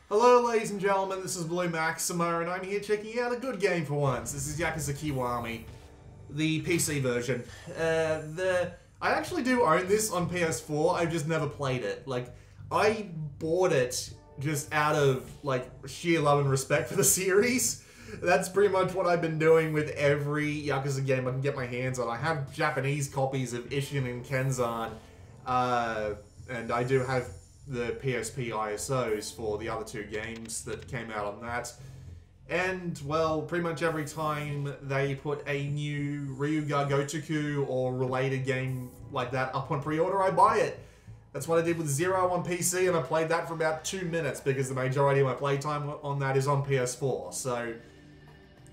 Hello ladies and gentlemen, this is Blue Maximo and I'm here checking out a good game for once. This is Yakuza Kiwami, the PC version. I actually do own this on PS4, I've just never played it. Like, I bought it just out of, like, sheer love and respect for the series. That's pretty much what I've been doing with every Yakuza game I can get my hands on. I have Japanese copies of Ishin and Kenzan, and I do have the PSP ISOs for the other two games that came out on that. And, well, pretty much every time they put a new Ryuga Gotoku or related game like that up on pre-order, I buy it. That's what I did with Zero on PC, and I played that for about 2 minutes because the majority of my playtime on that is on PS4. So,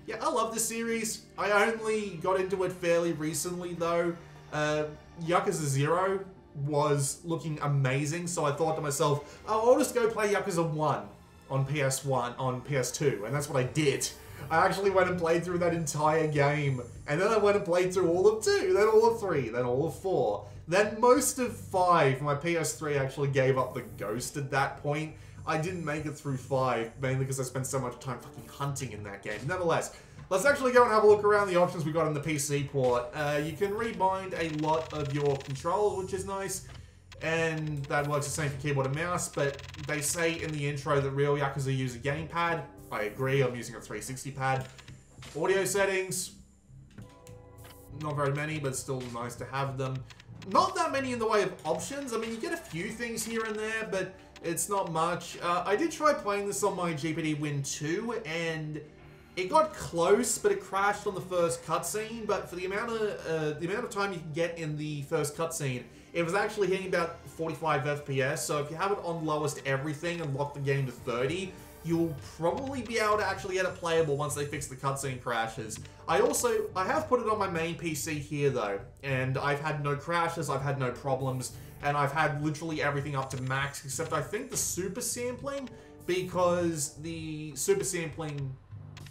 yeah, I love this series. I only got into it fairly recently, though. Yakuza 0 was looking amazing, so I thought to myself, oh, I'll just go play Yakuza 1 on PS2, and that's what I did. I actually went and played through that entire game, and then I went and played through all of 2, then all of 3, then all of 4, then most of 5. My PS3 actually gave up the ghost at that point. I didn't make it through 5, mainly because I spent so much time fucking hunting in that game. Nevertheless, let's actually go and have a look around the options we got on the PC port. You can rebind a lot of your controls, which is nice, and that works the same for keyboard and mouse, but they say in the intro that real Yakuza use a gamepad. I agree, I'm using a 360 pad. Audio settings, not very many, but still nice to have them. Not that many in the way of options. I mean, you get a few things here and there, but it's not much. I did try playing this on my GPD Win 2, and it got close, but it crashed on the first cutscene. But for the amount of time you can get in the first cutscene, it was actually hitting about 45 FPS. So if you have it on lowest everything and lock the game to 30, you'll probably be able to actually get it playable once they fix the cutscene crashes. I have put it on my main PC here though, and I've had no crashes, I've had no problems, and I've had literally everything up to max, except I think the super sampling, because the super sampling,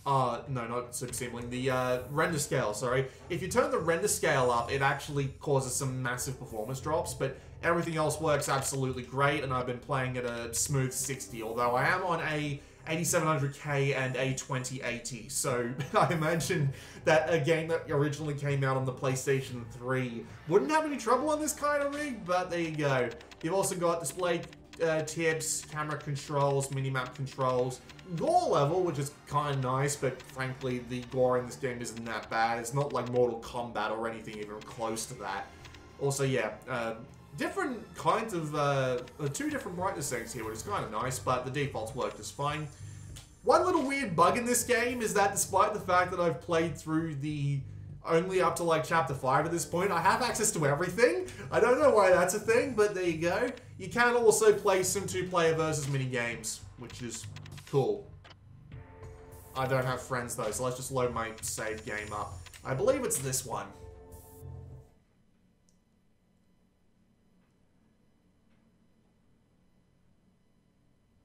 no, not super sampling, the render scale, sorry. If you turn the render scale up, it actually causes some massive performance drops, but everything else works absolutely great, and I've been playing at a smooth 60, although I am on a 8700K and a 2080, so I imagine that a game that originally came out on the PlayStation 3 wouldn't have any trouble on this kind of rig, but there you go. You've also got display tips, camera controls, minimap controls, gore level, which is kind of nice, but frankly, the gore in this game isn't that bad. It's not like Mortal Kombat or anything even close to that. Also, yeah, different kinds of, 2 different brightness settings here, which is kind of nice, but the defaults work just fine. One little weird bug in this game is that despite the fact that I've played through the only up to like chapter 5 at this point, I have access to everything. I don't know why that's a thing, but there you go. You can also play some 2-player versus minigames, which is cool. I don't have friends though, so let's just load my save game up. I believe it's this one.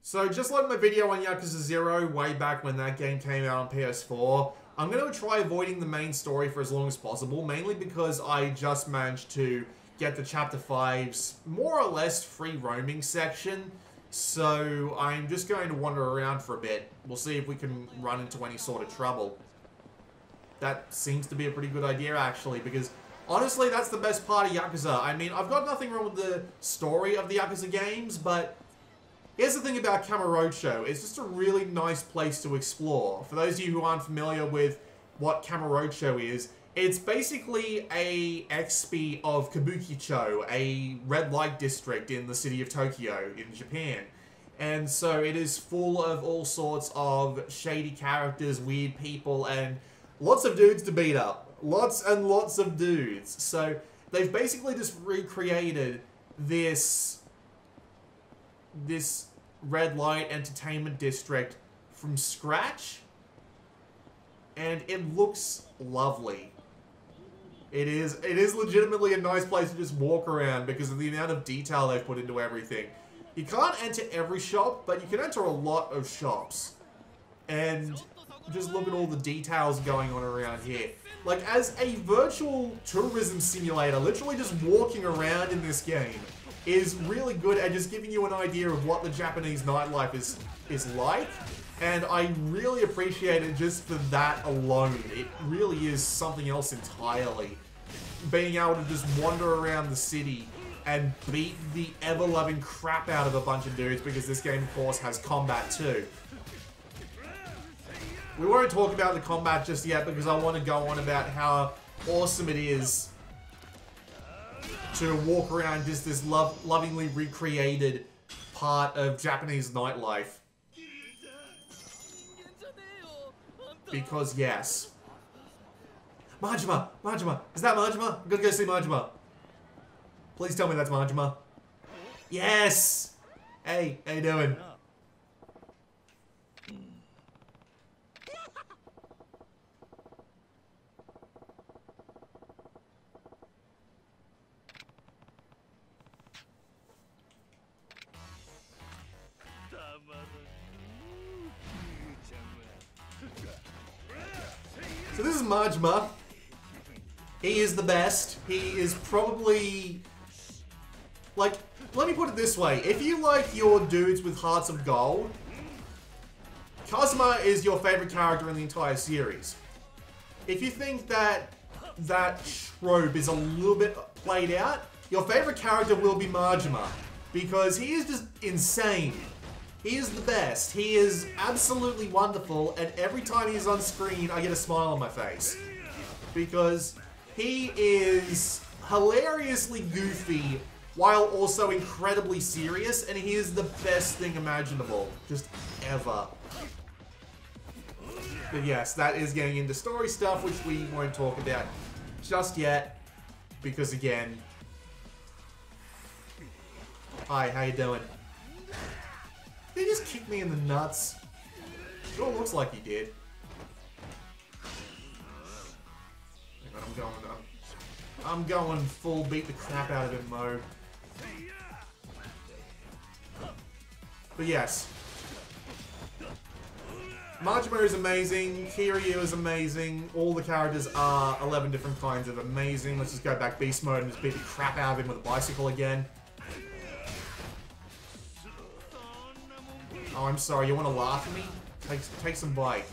So just like my video on Yakuza 0 way back when that game came out on PS4, I'm going to try avoiding the main story for as long as possible, mainly because I just managed to get the Chapter 5's more or less free roaming section, so I'm just going to wander around for a bit. We'll see if we can run into any sort of trouble. That seems to be a pretty good idea actually, because honestly that's the best part of Yakuza. I mean, I've got nothing wrong with the story of the Yakuza games, but here's the thing about Kamurocho, it's just a really nice place to explore. For those of you who aren't familiar with what Kamurocho is, it's basically a XP of Kabukicho, a red light district in the city of Tokyo in Japan. And so it is full of all sorts of shady characters, weird people, and lots of dudes to beat up. Lots and lots of dudes. So they've basically just recreated this red light entertainment district from scratch, and it looks lovely. It is legitimately a nice place to just walk around because of the amount of detail they've put into everything. You can't enter every shop, but you can enter a lot of shops. And just look at all the details going on around here. Like, as a virtual tourism simulator, literally just walking around in this game, is really good at just giving you an idea of what the Japanese nightlife is like. And I really appreciate it just for that alone. It really is something else entirely. Being able to just wander around the city and beat the ever-loving crap out of a bunch of dudes, because this game, of course, has combat too. We won't talk about the combat just yet, because I want to go on about how awesome it is to walk around just this lovingly recreated part of Japanese nightlife. Because, yes. Majima! Majima! Is that Majima? I'm gonna go see Majima. Please tell me that's Majima. Yes! Hey, how you doing? So this is Majima. He is the best. He is probably... Like, let me put it this way. If you like your dudes with hearts of gold, Kazuma is your favorite character in the entire series. If you think that that trope is a little bit played out, your favorite character will be Majima. Because he is just insane. He is the best. He is absolutely wonderful, and every time he's on screen, I get a smile on my face. Because he is hilariously goofy, while also incredibly serious, and he is the best thing imaginable. Just ever. But yes, that is getting into story stuff, which we won't talk about just yet. Because again... Hi, how you doing? Did he just kick me in the nuts? Sure looks like he did. Hang on, I'm going full beat the crap out of him mode. But yes. Majima is amazing, Kiryu is amazing, all the characters are 11 different kinds of amazing. Let's just go back beast mode and just beat the crap out of him with a bicycle again. Oh, I'm sorry, you want to laugh at me? Take some bite.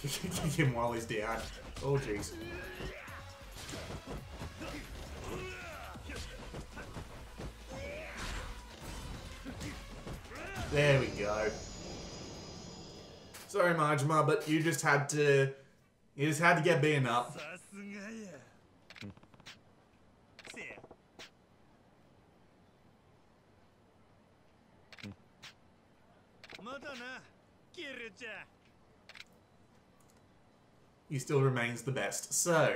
Kick him while he's down. Oh, jeez. There we go. Sorry, Majima, but you just had to get beaten up. He still remains the best. So,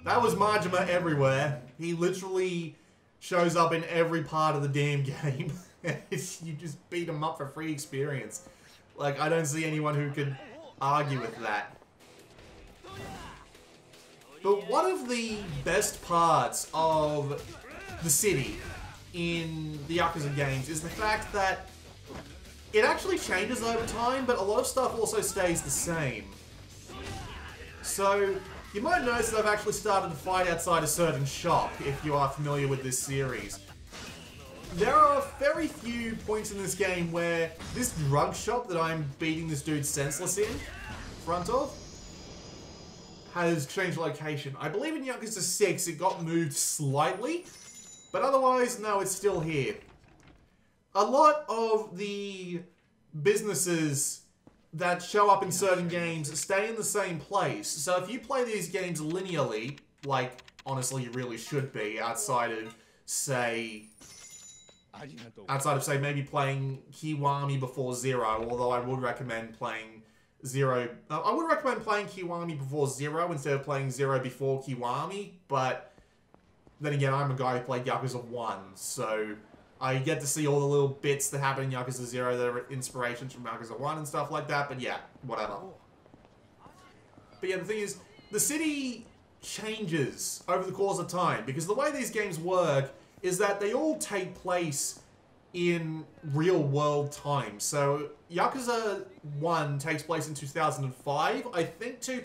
that was Majima everywhere. He literally shows up in every part of the damn game. You just beat him up for free experience. Like, I don't see anyone who could argue with that. But one of the best parts of the city in the Yakuza games is the fact that it actually changes over time, but a lot of stuff also stays the same. So, you might notice that I've actually started to fight outside a certain shop, if you are familiar with this series. There are very few points in this game where this drug shop that I'm beating this dude senseless in front of has changed location. I believe in Yakuza 6 it got moved slightly, but otherwise, no, it's still here. A lot of the businesses that show up in certain games stay in the same place. So if you play these games linearly, like, honestly, you really should be, outside of, say, maybe playing Kiwami before Zero, although I would recommend playing Zero. I would recommend playing Kiwami before Zero instead of playing Zero before Kiwami, but then again, I'm a guy who played Yakuza 1, so I get to see all the little bits that happen in Yakuza 0 that are inspirations from Yakuza 1 and stuff like that, but yeah, whatever. But yeah, the thing is, the city changes over the course of time. Because the way these games work is that they all take place in real world time. So Yakuza 1 takes place in 2005. I think 2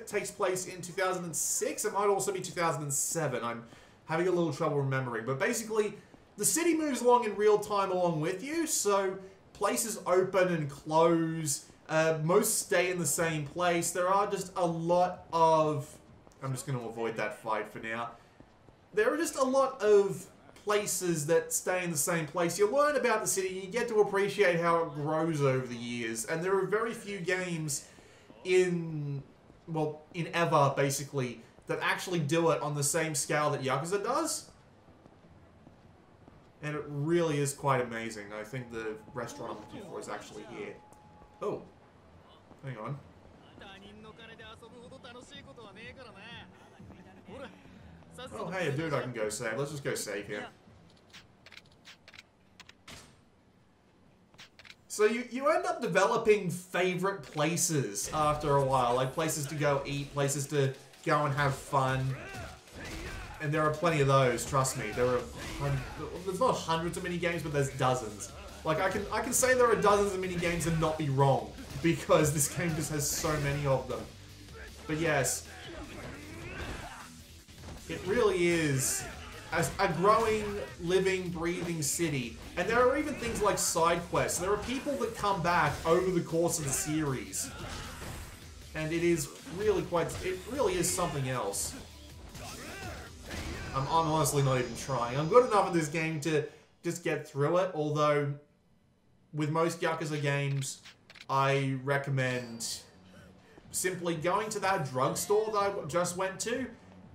takes place in 2006. It might also be 2007. I'm having a little trouble remembering. But basically, the city moves along in real time along with you. So places open and close. Most stay in the same place. There are just a lot of... I'm just going to avoid that fight for now. There are just a lot of places that stay in the same place. You learn about the city, you get to appreciate how it grows over the years, and there are very few games in ever, basically, that actually do it on the same scale that Yakuza does. And it really is quite amazing. I think the restaurant I'm looking for is actually here. Oh, hang on. Oh, hey, a dude I can go save. Let's just go save here. So you end up developing favorite places after a while. Like places to go eat, places to go and have fun. And there are plenty of those, trust me. There's not hundreds of mini games, but there's dozens. Like I can say there are dozens of mini games and not be wrong. Because this game just has so many of them. But yes, it really is a growing, living, breathing city. And there are even things like side quests. There are people that come back over the course of the series. And it is really it really is something else. I'm honestly not even trying. I'm good enough at this game to just get through it, although with most Yakuza games, I recommend simply going to that drugstore that I just went to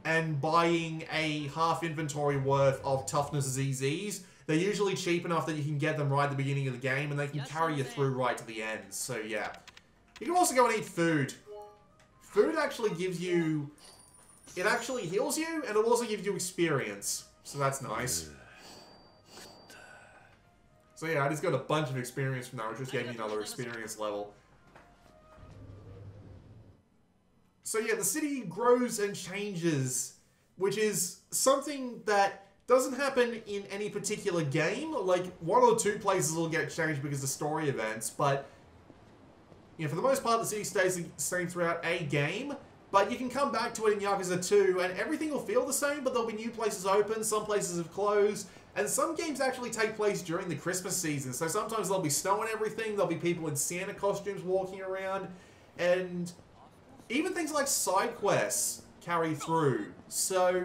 and buying a half inventory worth of toughness ZZs. They're usually cheap enough that you can get them right at the beginning of the game and they can carry you through right to the end. So yeah. You can also go and eat food. Food actually gives you... It actually heals you and it also gives you experience. So that's nice. So yeah, I just got a bunch of experience from that, which just gave me another experience level. So yeah, the city grows and changes, which is something that doesn't happen in any particular game. Like, 1 or 2 places will get changed because of story events, but you know, for the most part, the city stays the same throughout a game. But you can come back to it in Yakuza 2, and everything will feel the same, but there'll be new places open, some places have closed, and some games actually take place during the Christmas season. So sometimes there'll be snow and everything, there'll be people in Santa costumes walking around, and even things like side quests carry through. So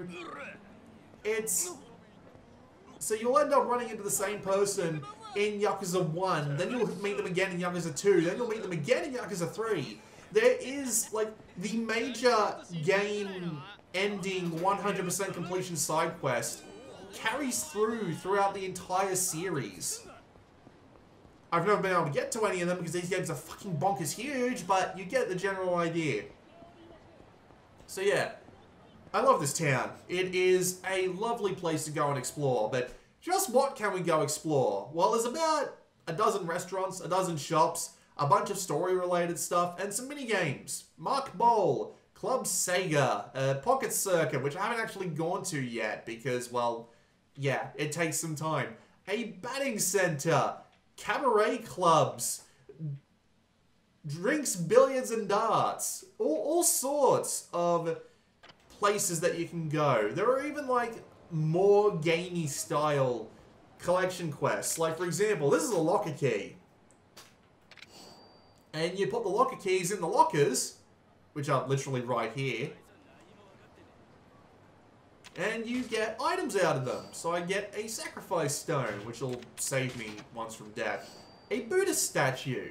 you'll end up running into the same person in Yakuza 1, then you'll meet them again in Yakuza 2, then you'll meet them again in Yakuza 3. There is, like, the major game-ending 100% completion side quest carries throughout the entire series. I've never been able to get to any of them because these games are fucking bonkers huge, but you get the general idea. So yeah, I love this town. It is a lovely place to go and explore, but just what can we go explore? Well, there's about a dozen restaurants, a dozen shops, a bunch of story-related stuff, and some mini-games. Mark Bowl, Club Sega, Pocket Circuit, which I haven't actually gone to yet because, well, yeah, it takes some time. A batting center, cabaret clubs, drinks, billiards, and darts. All sorts of places that you can go. There are even, like, more gamey style collection quests. Like, for example, this is a locker key. And you put the locker keys in the lockers, which are literally right here. And you get items out of them. So I get a sacrifice stone, which will save me once from death. A Buddha statue.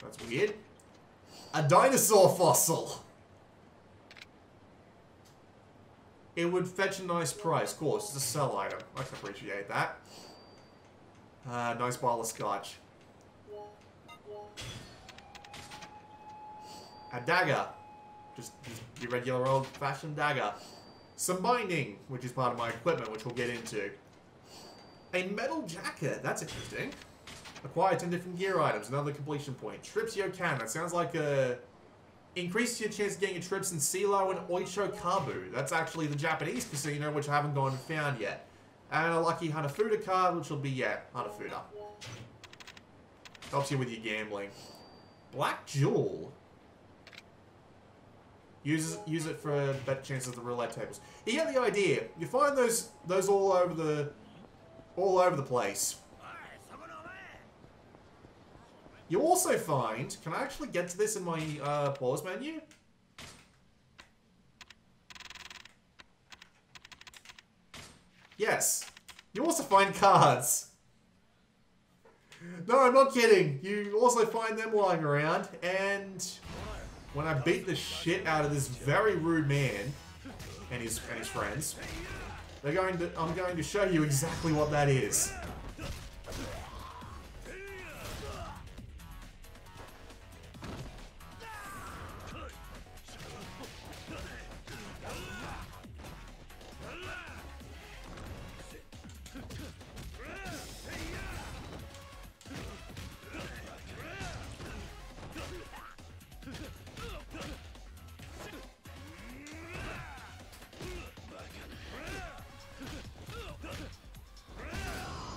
That's weird. A dinosaur fossil. It would fetch a nice price. Of course, it's a sell item. I can appreciate that. Nice bottle of scotch. A dagger. Just your regular old-fashioned dagger. Some binding, which is part of my equipment, which we'll get into. A metal jacket. That's interesting. Acquire 10 different gear items. Another completion point. Trips Yokan. That sounds like a increases your chance of getting your trips in Silo and Oicho Kabu. That's actually the Japanese casino, which I haven't gone and found yet. And a lucky Hanafuda card, which will be, yeah, Hanafuda. Helps you with your gambling. Black Jewel. Use it for better chances of the roulette tables. You get the idea. You find those all over the place. You also find... Can I actually get to this in my pause menu? Yes. You also find cards. No, I'm not kidding. You also find them lying around, and when I beat the shit out of this very rude man and his friends, I'm going to show you exactly what that is.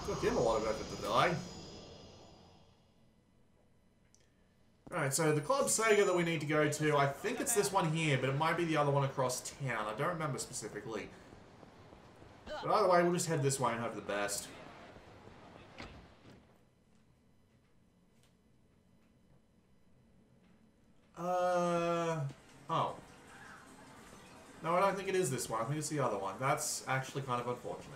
Took him a lot of effort to die. Alright, so the Club Sega that we need to go to, I think it's this one here, but it might be the other one across town. I don't remember specifically. But either way, we'll just head this way and hope for the best. Oh. No, I don't think it is this one. I think it's the other one. That's actually kind of unfortunate.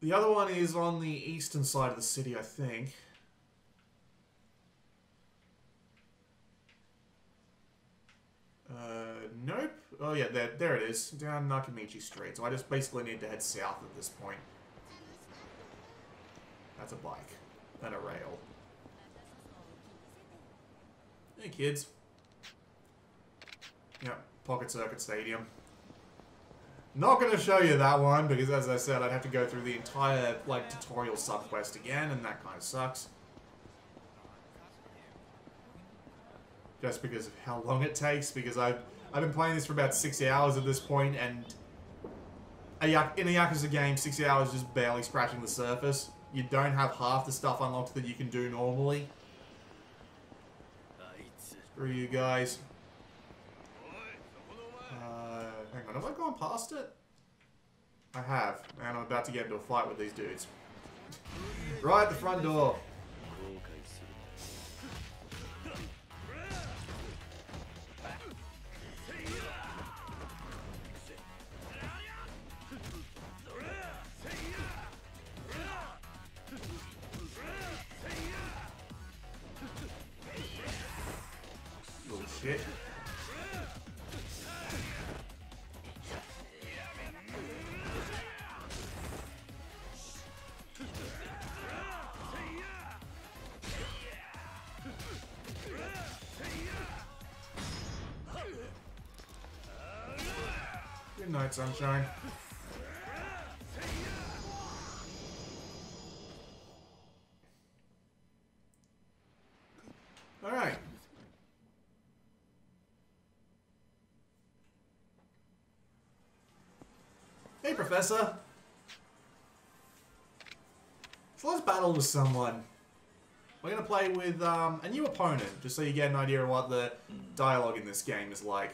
The other one is on the eastern side of the city, I think. Nope. Oh yeah, there it is. Down Nakamichi Street. So I just basically need to head south at this point. That's a bike. And a rail. Hey kids. Yep, Pocket Circuit Stadium. Not going to show you that one, because as I said, I'd have to go through the entire, like, tutorial subquest again, and that kind of sucks. Just because of how long it takes, because I've been playing this for about 6 hours at this point, and in a Yakuza game, 6 hours is just barely scratching the surface. You don't have half the stuff unlocked that you can do normally. Screw you guys. Hang on, have I gone past it? I have, and I'm about to get into a fight with these dudes. Right at the front door. Little shit. Good night, sunshine. Alright. Hey, Professor. So let's battle with someone. We're going to play with a new opponent, just so you get an idea of what the dialogue in this game is like.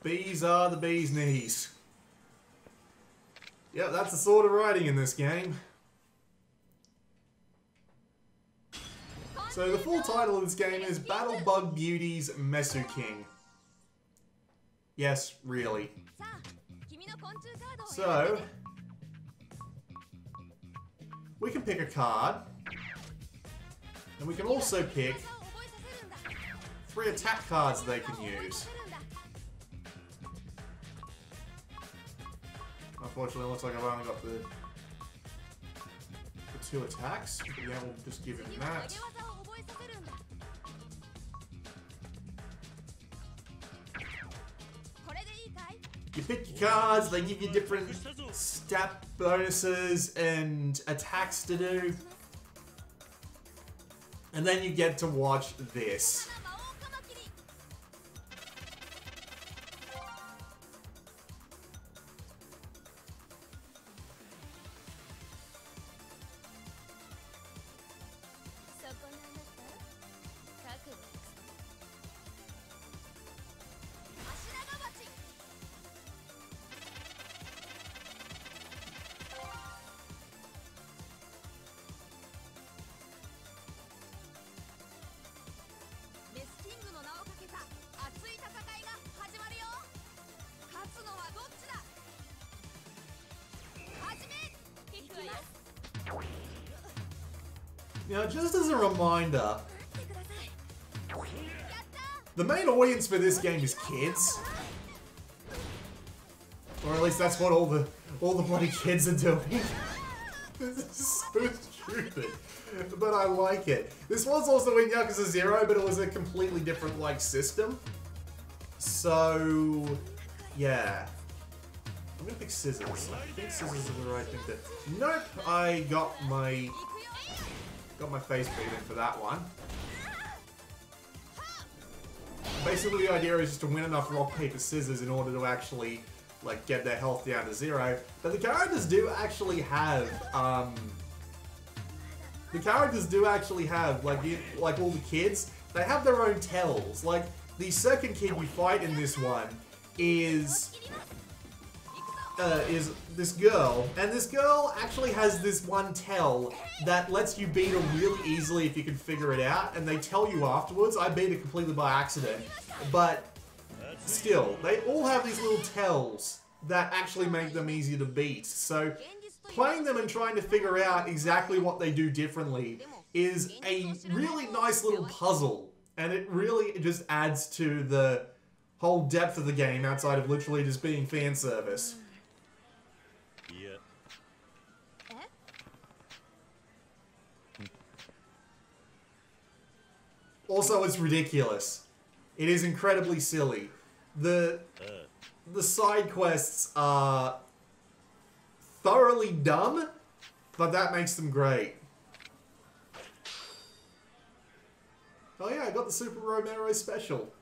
Bees are the bee's knees. Yep, that's the sort of writing in this game. So the full title of this game is Battle Bug Beauty's Mesu King. Yes, really. So we can pick a card. And we can also pick 3 attack cards they can use. Unfortunately, it looks like I've only got the 2 attacks. But yeah, we'll just give him that. You pick your cards, they give you different stat bonuses and attacks to do. And then you get to watch this. Now, just as a reminder, the main audience for this game is kids. Or at least that's what all the bloody kids are doing. This is so stupid. But I like it. This was also in Yakuza 0, but it was a completely different, like, system. So, yeah. I'm gonna pick scissors. I think scissors are the right thing to... Nope, I got my face beaten for that one. Basically, the idea is just to win enough rock, paper, scissors in order to actually, like, get their health down to 0. But the characters do actually have, like all the kids, they have their own tells. Like, the second kid you fight in this one is this girl, and this girl actually has this one tell that lets you beat her really easily if you can figure it out, and they tell you afterwards. I beat it completely by accident, but still, they all have these little tells that actually make them easier to beat. So playing them and trying to figure out exactly what they do differently is a really nice little puzzle, and it really just adds to the whole depth of the game outside of literally just being fan service. Also, it's ridiculous. It is incredibly silly. The side quests are thoroughly dumb, but that makes them great. Oh yeah, I got the Super Romero special.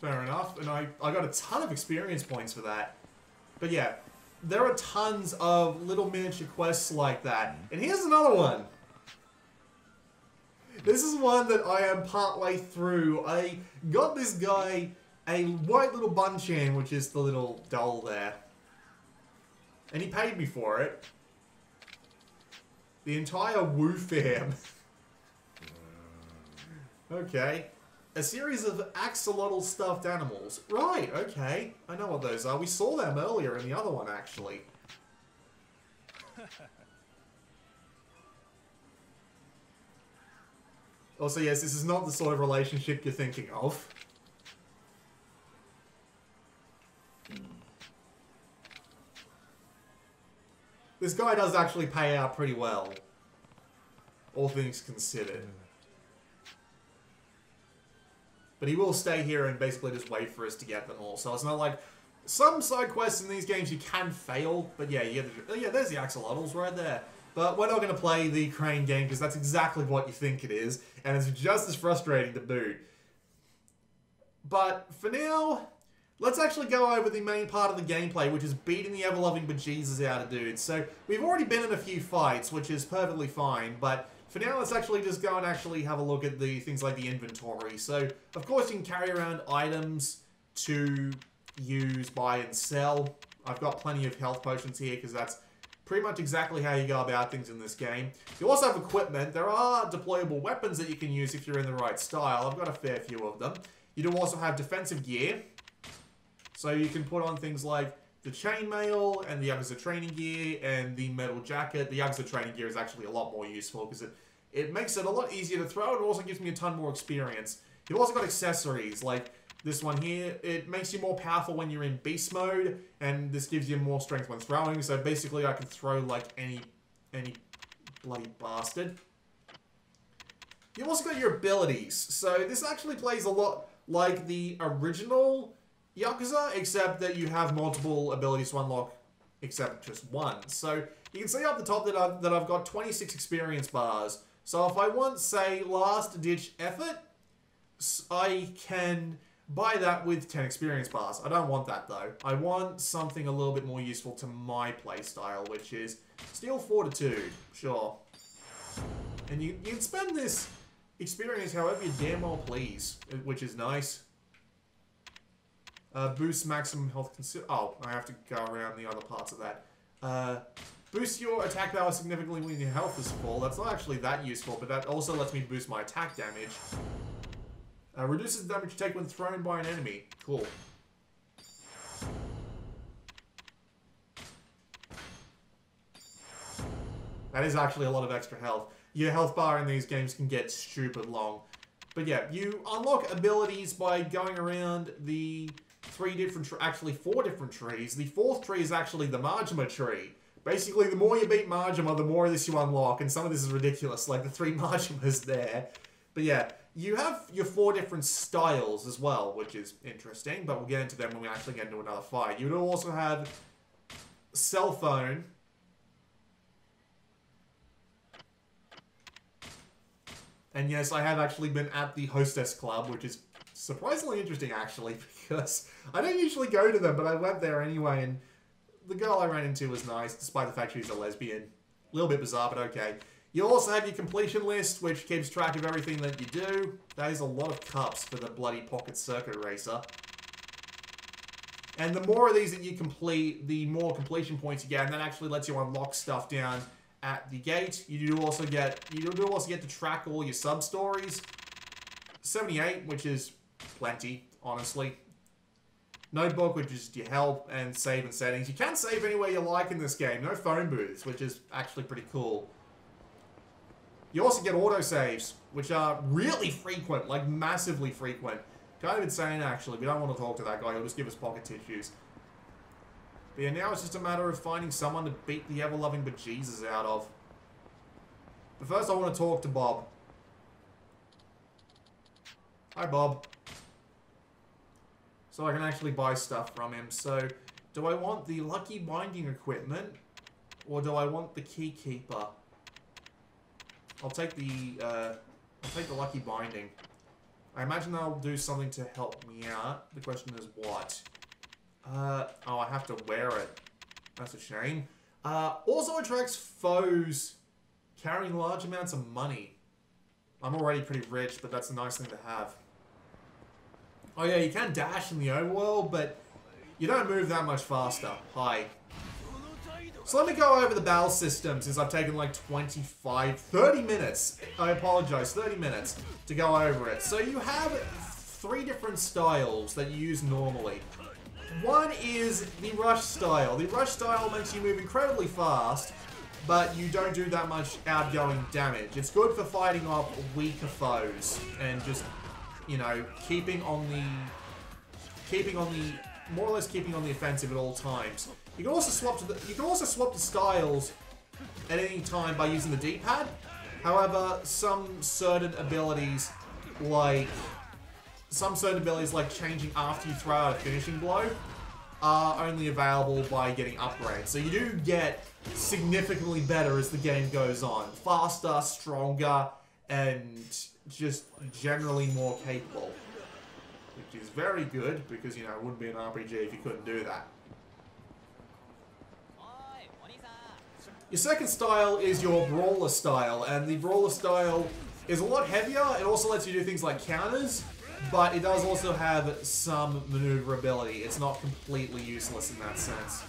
Fair enough, and I got a ton of experience points for that. But yeah, there are tons of little miniature quests like that. And here's another one. This is one that I am partway through. I got this guy a white little Bunchan, which is the little doll there. And he paid me for it. The entire Woo fam. Okay. A series of axolotl stuffed animals. Right, okay. I know what those are. We saw them earlier in the other one, actually. Also, yes, this is not the sort of relationship you're thinking of. This guy does actually pay out pretty well. All things considered. But he will stay here and basically just wait for us to get them all. So it's not like... Some side quests in these games you can fail. But yeah, you get the, yeah, there's the axolotls right there. But we're not going to play the crane game because that's exactly what you think it is. And it's just as frustrating to boot. But for now, let's actually go over the main part of the gameplay, which is beating the ever-loving bejesus out of dudes. So we've already been in a few fights, which is perfectly fine. But For now, let's actually just go and actually have a look at the things like the inventory. So, of course, you can carry around items to use, buy, and sell. I've got plenty of health potions here because that's pretty much exactly how you go about things in this game. You also have equipment. There are deployable weapons that you can use if you're in the right style. I've got a fair few of them. You do also have defensive gear. So you can put on things like the chainmail and the Yakuza training gear and the metal jacket. The Yakuza training gear is actually a lot more useful because it makes it a lot easier to throw and also gives me a ton more experience. You've also got accessories like this one here. It makes you more powerful when you're in beast mode, and this gives you more strength when throwing. So basically I can throw like any bloody bastard. You've also got your abilities. So this actually plays a lot like the original Yakuza, except that you have multiple abilities to unlock, except just one. So you can see up the top that I've got 26 experience bars. So if I want, say, last ditch effort, I can buy that with 10 experience bars. I don't want that though. I want something a little bit more useful to my playstyle, which is Steel Fortitude. Sure. And you can spend this experience however you damn well please, which is nice. Boost maximum health oh, I have to go around the other parts of that. Boost your attack power significantly when your health is full. That's not actually that useful, but that also lets me boost my attack damage. Reduces the damage you take when thrown by an enemy. Cool. That is actually a lot of extra health. Your health bar in these games can get stupid long. But yeah, you unlock abilities by going around the four different trees. The fourth tree is actually the Majima tree. Basically, the more you beat Majima, the more of this you unlock, and some of this is ridiculous, like the 3 Majimas there. But yeah, you have your 4 different styles as well, which is interesting, but we'll get into them when we actually get into another fight. You also have cell phone. And yes, I have actually been at the Hostess Club, which is surprisingly interesting, actually, because I don't usually go to them, but I went there anyway, and the girl I ran into was nice, despite the fact she's a lesbian. A little bit bizarre, but okay. You also have your completion list, which keeps track of everything that you do. That is a lot of cups for the bloody pocket circuit racer. And the more of these that you complete, the more completion points you get, and that actually lets you unlock stuff down at the gate. You do also get to track all your sub-stories. 78, which is plenty, honestly. Notebook, which is your help and save and settings. You can save anywhere you like in this game. No phone booths, which is actually pretty cool. You also get autosaves, which are really frequent, like massively frequent. Kind of insane, actually. We don't want to talk to that guy. He'll just give us pocket tissues. But yeah, now it's just a matter of finding someone to beat the ever-loving bejesus out of. But first I want to talk to Bob. Hi, Bob. So I can actually buy stuff from him. So, do I want the lucky binding equipment? Or do I want the key keeper? I'll take the lucky binding. I imagine that'll do something to help me out. The question is what? Oh, I have to wear it. That's a shame. Also attracts foes carrying large amounts of money. I'm already pretty rich, but that's a nice thing to have. Oh yeah, you can dash in the overworld, but you don't move that much faster. Hi. So let me go over the battle system, since I've taken like 30 minutes. I apologize, 30 minutes to go over it. So you have 3 different styles that you use normally. One is the rush style. The rush style makes you move incredibly fast, but you don't do that much outgoing damage. It's good for fighting off weaker foes and just, you know, keeping on the offensive at all times. You can also swap to styles at any time by using the D-pad. However, some certain abilities like changing after you throw out a finishing blow are only available by getting upgrades. So you do get significantly better as the game goes on. Faster, stronger, and just generally more capable. Which is very good, because, you know, it wouldn't be an RPG if you couldn't do that. Your second style is your Brawler style, and the Brawler style is a lot heavier. It also lets you do things like counters, but it does also have some maneuverability. It's not completely useless in that sense.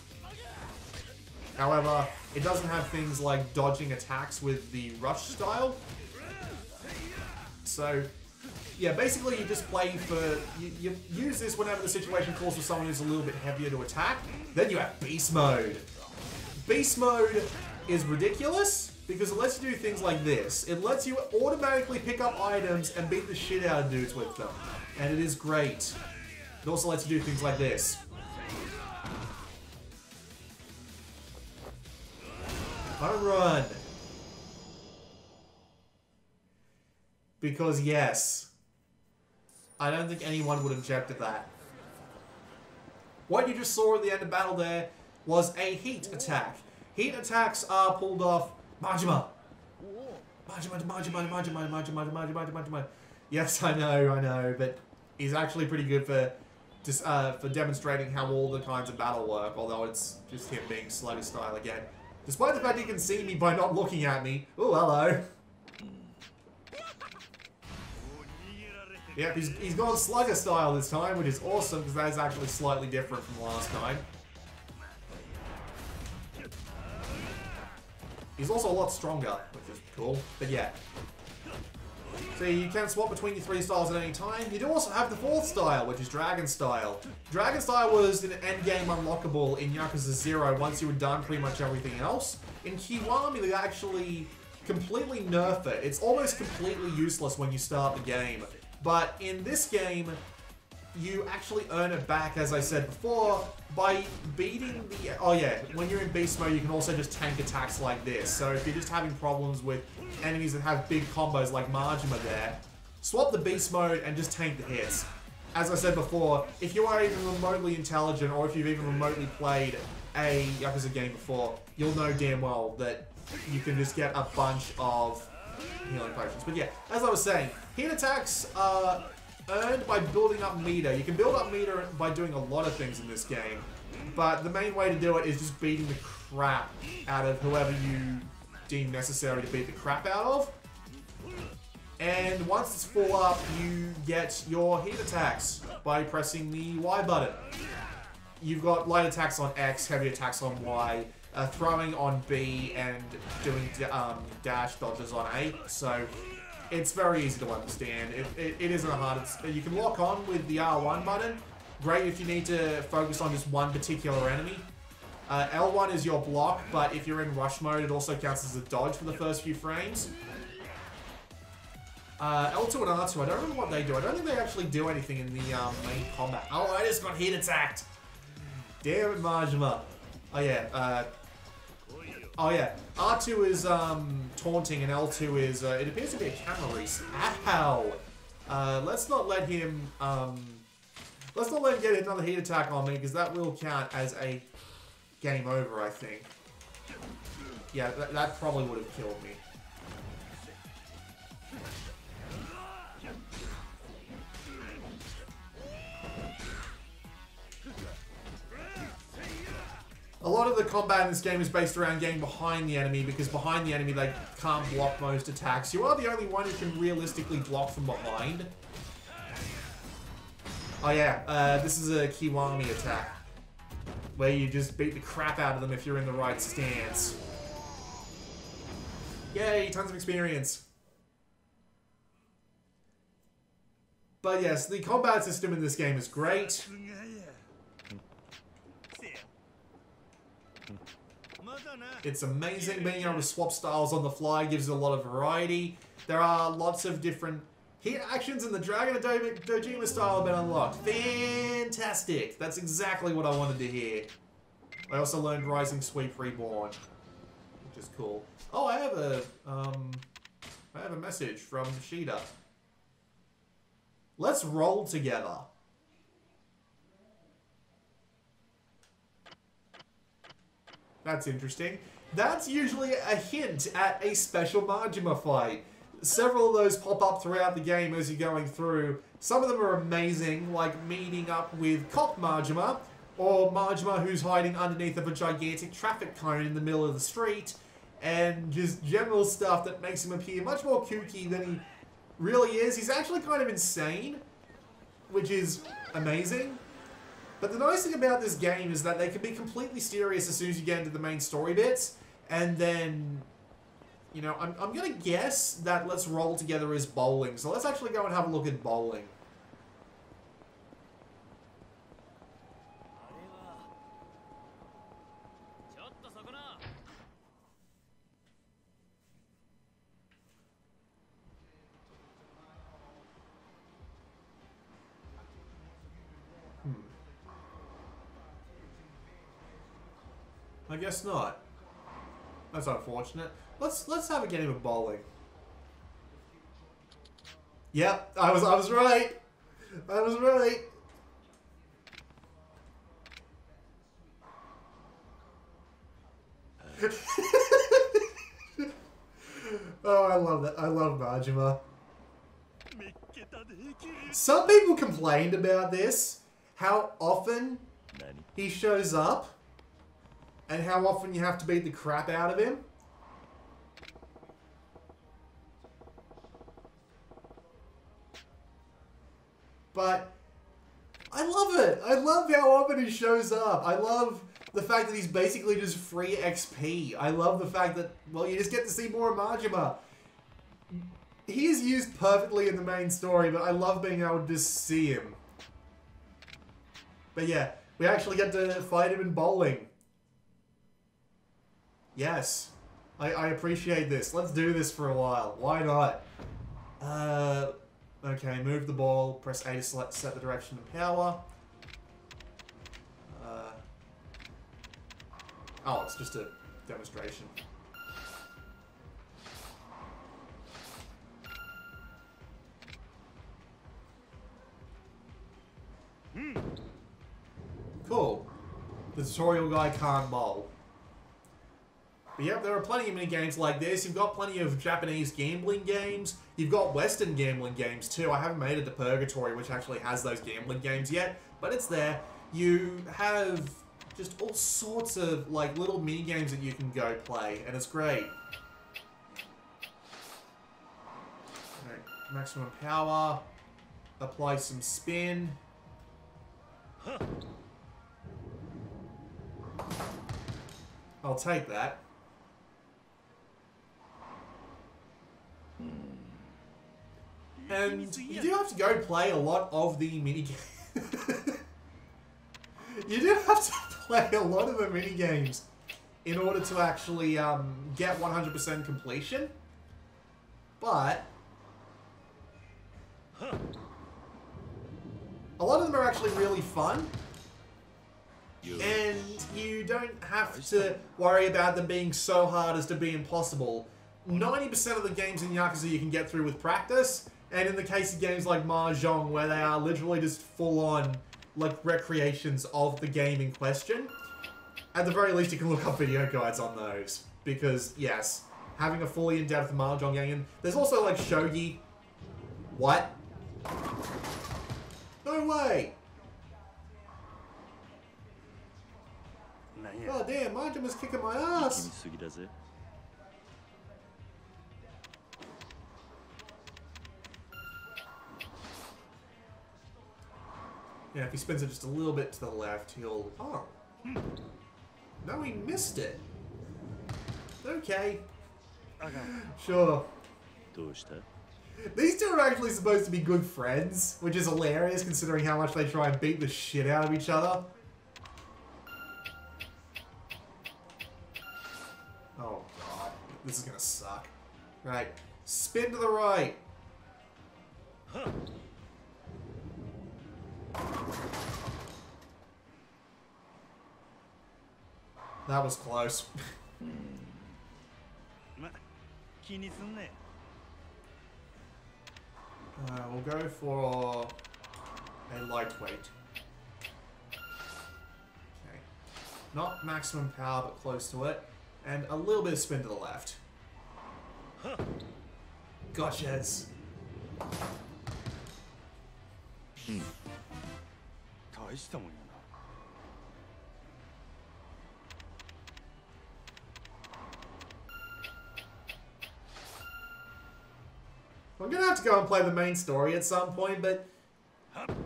However, it doesn't have things like dodging attacks with the Rush style. So, yeah, basically you just play for... You use this whenever the situation calls for someone who's a little bit heavier to attack. Then you have Beast Mode. Beast Mode is ridiculous because it lets you do things like this. It lets you automatically pick up items and beat the shit out of dudes with them. And it is great. It also lets you do things like this. Home run. Because yes, I don't think anyone would object to that. What you just saw at the end of battle there was a heat attack. Heat attacks are pulled off. Majima. Majima. Yes, I know, but he's actually pretty good for demonstrating how all the kinds of battle work, although it's just him being slugger style again. Despite the fact he can see me by not looking at me. Oh, hello. Yep, he's gone slugger style this time, which is awesome because that is actually slightly different from last time. He's also a lot stronger, which is cool. But yeah. So you can swap between your three styles at any time. You do also have the fourth style, which is Dragon Style. Dragon Style was an endgame unlockable in Yakuza 0 once you had done pretty much everything else. In Kiwami, they actually completely nerf it. It's almost completely useless when you start the game. But in this game, you actually earn it back, as I said before, by beating the... Oh yeah, when you're in Beast Mode, you can also just tank attacks like this. So if you're just having problems with enemies that have big combos like Majima there, swap the Beast Mode and just tank the hits. As I said before, if you are even remotely intelligent, or if you've even remotely played a Yakuza game before, you'll know damn well that you can just get a bunch of healing potions. But yeah, as I was saying, heat attacks are earned by building up meter. You can build up meter by doing a lot of things in this game, but the main way to do it is just beating the crap out of whoever you deem necessary to beat the crap out of. And once it's full up, you get your heat attacks by pressing the Y button. You've got light attacks on X, heavy attacks on Y, throwing on B, and doing dash dodges on A. So it's very easy to understand. It isn't hard. You can lock on with the R1 button. Great if you need to focus on just one particular enemy. L1 is your block, but if you're in rush mode, it also counts as a dodge for the first few frames. L2 and R2, I don't remember what they do. I don't think they actually do anything in the main combat. Oh, I just got heat attacked. Damn it, Majima. Oh yeah, R2 is taunting and L2 is, it appears to be a camera reset. Ow! Let's not let him get another heat attack on me, because that will count as a game over, I think. Yeah, that probably would have killed me. A lot of the combat in this game is based around getting behind the enemy, because behind the enemy they can't block most attacks. You are the only one who can realistically block from behind. Oh yeah, this is a Kiwami attack, where you just beat the crap out of them if you're in the right stance. Yay, tons of experience. But yes, the combat system in this game is great. It's amazing. Being able to swap styles on the fly gives it a lot of variety. There are lots of different hit actions, and the Dragon and Dojima style have been unlocked. Fantastic! That's exactly what I wanted to hear. I also learned Rising Sweep Reborn, which is cool. Oh, I have a message from Shida. Let's roll together. That's interesting. That's usually a hint at a special Majima fight. Several of those pop up throughout the game as you're going through. Some of them are amazing, like meeting up with Cop Majima, or Majima who's hiding underneath of a gigantic traffic cone in the middle of the street. and just general stuff that makes him appear much more kooky than he really is. He's actually kind of insane, which is amazing. But the nice thing about this game is that they can be completely serious as soon as you get into the main story bits, and then, you know, I'm gonna guess that Let's Roll Together is bowling, so let's actually go and have a look at bowling. I guess not. That's unfortunate. Let's have a game of bowling. Yep, I was right. I was right. Oh, I love that. I love Majima. Some people complained about this, how often he shows up, and how often you have to beat the crap out of him. But I love it. I love how often he shows up. I love the fact that he's basically just free XP. I love the fact that, well, you just get to see more of Majima. He is used perfectly in the main story, but I love being able to just see him. But yeah, we actually get to fight him in bowling. Yes. I appreciate this. Let's do this for a while. Why not? Okay, move the ball. Press A to set the direction of power. Oh, it's just a demonstration. Cool. The tutorial guy can't bowl. But yep, there are plenty of mini-games like this. You've got plenty of Japanese gambling games. You've got Western gambling games too. I haven't made it to Purgatory, which actually has those gambling games yet, but it's there. You have just all sorts of like little mini-games that you can go play, and it's great. Alright, maximum power. Apply some spin. I'll take that. And you do have to go play a lot of the minigames. You do have to play a lot of the minigames in order to actually get 100% completion. But a lot of them are actually really fun. And you don't have to worry about them being so hard as to be impossible. 90% of the games in Yakuza you can get through with practice. And in the case of games like Mahjong, where they are literally just full-on, like, recreations of the game in question, at the very least you can look up video guides on those. Because, yes, having a fully in-depth Mahjong game, and there's also, like, Shogi. What? No way! Oh damn, Majima's kicking my ass! Yeah, if he spins it just a little bit to the left, he'll... Oh. No, he missed it. Okay. Sure. These two are actually supposed to be good friends, which is hilarious considering how much they try and beat the shit out of each other. Oh god, this is gonna suck. Right, spin to the right. That was close. We'll go for a lightweight. Okay. Not maximum power, but close to it. And a little bit of spin to the left. Gotchas. I'm gonna have to go and play the main story at some point, but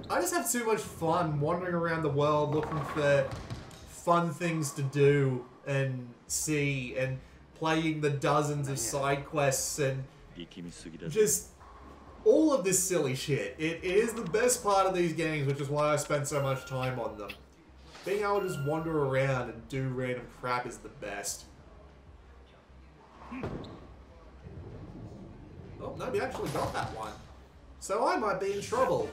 I just have too much fun wandering around the world looking for fun things to do and see and playing the dozens of side quests and just all of this silly shit. It is the best part of these games, which is why I spend so much time on them. Being able to just wander around and do random crap is the best. Oh, no, we actually got that one. So I might be in trouble.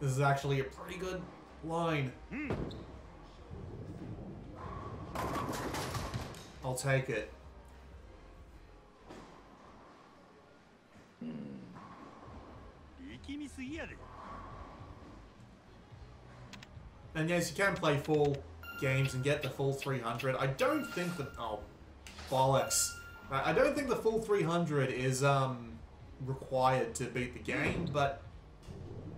This is actually a pretty good line. I'll take it. And yes, you can play full games and get the full 300. I don't think that... Oh, bollocks. I don't think the full 300 is required to beat the game, but...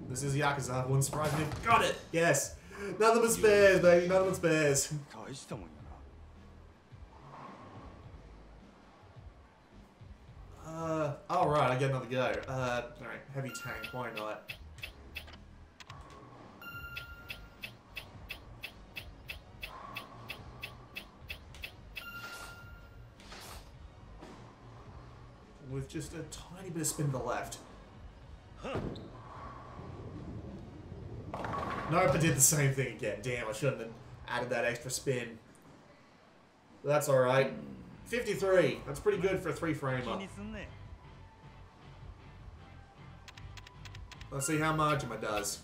This is Yakuza. Wouldn't surprise me. Got it! Yes! Nothing but spares, baby. Nothing but spares. Oh right, I get another go. Alright, heavy tank, why not? With just a tiny bit of spin to the left. Nope, I did the same thing again. Damn, I shouldn't have added that extra spin. But that's alright. 53. That's pretty good for a 3-framer. Let's see how Majima does.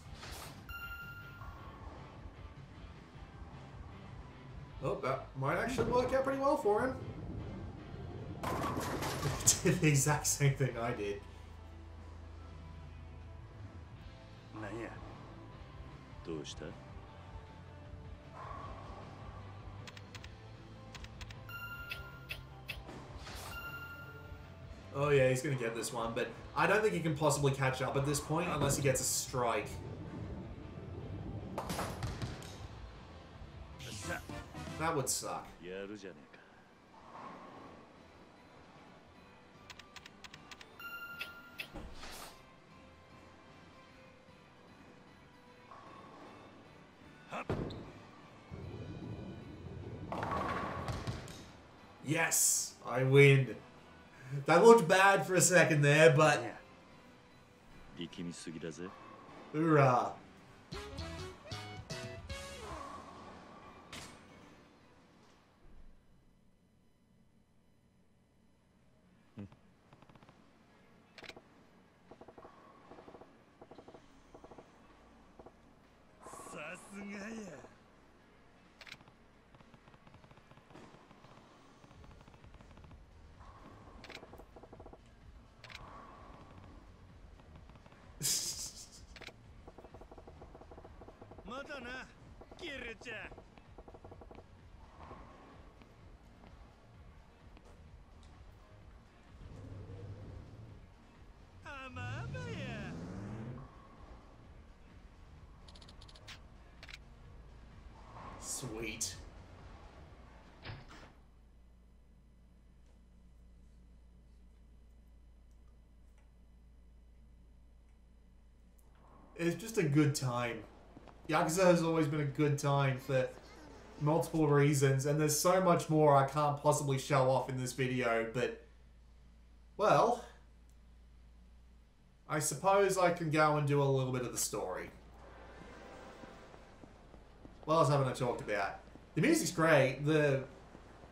Oh, that might actually work out pretty well for him. He did the exact same thing I did. Oh yeah, he's gonna get this one, but I don't think he can possibly catch up at this point unless he gets a strike. That would suck. Yes, I win. That looked bad for a second there, but... Hoorah. Sweet. It's just a good time. Yakuza has always been a good time for multiple reasons, and there's so much more I can't possibly show off in this video, but... Well... I suppose I can go and do a little bit of the story. What else haven't I talked about? The music's great. The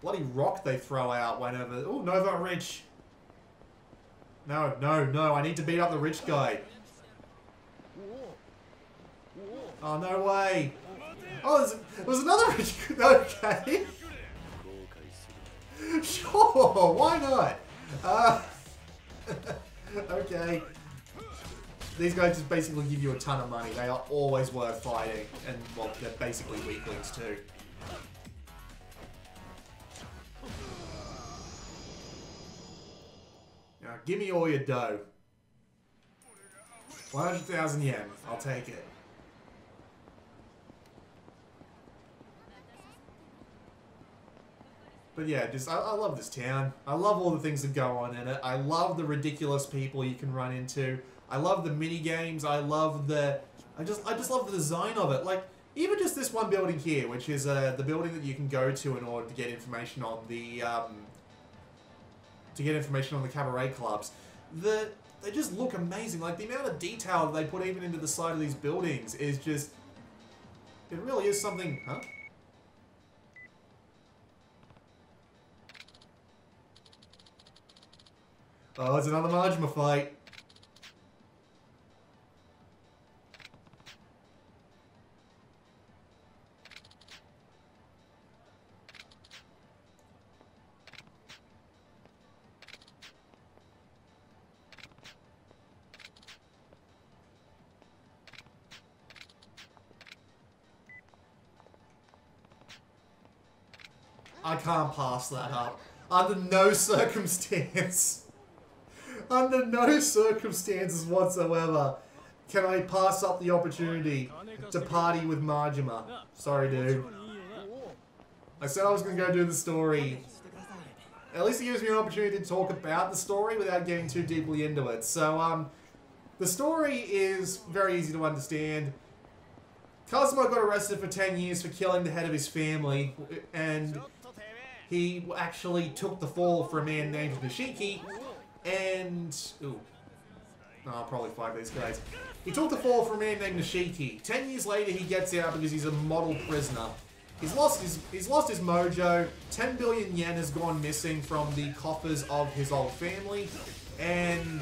bloody rock they throw out whenever... Oh, Nova Rich. No, no, no. I need to beat up the rich guy. Oh, no way. Oh, there's another rich guy. Okay. Sure, why not? Okay. These guys just basically give you a ton of money. They are always worth fighting. And, well, they're basically weaklings too. Now, give me all your dough. 100,000 yen. I'll take it. But yeah, just I love this town. I love all the things that go on in it. I love the ridiculous people you can run into. I love the mini games. I love the I just love the design of it. Like even just this one building here, which is the building that you can go to in order to get information on the cabaret clubs. They just look amazing. Like the amount of detail that they put even into the side of these buildings is just it really is something, huh? Oh, it's another Majima fight. I can't pass that up. Under no circumstance. Under no circumstances whatsoever can I pass up the opportunity to party with Majima. Sorry, dude. I said I was going to go do the story. At least it gives me an opportunity to talk about the story without getting too deeply into it. So, the story is very easy to understand. Kazuma got arrested for 10 years for killing the head of his family, and he actually took the fall for a man named Nishiki, and... Ooh. No, I'll probably fight these guys. He took the fall for a man named Nishiki. 10 years later, he gets out because he's a model prisoner. He's lost his mojo. 10 billion yen has gone missing from the coffers of his old family, and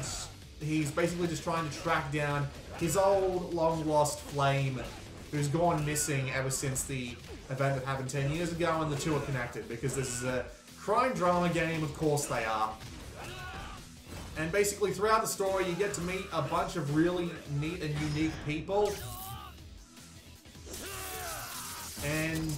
he's basically just trying to track down his old, long-lost flame, who's gone missing ever since the event that happened 10 years ago, and the two are connected because this is a crime drama game. Of course they are. And basically throughout the story you get to meet a bunch of really neat and unique people, and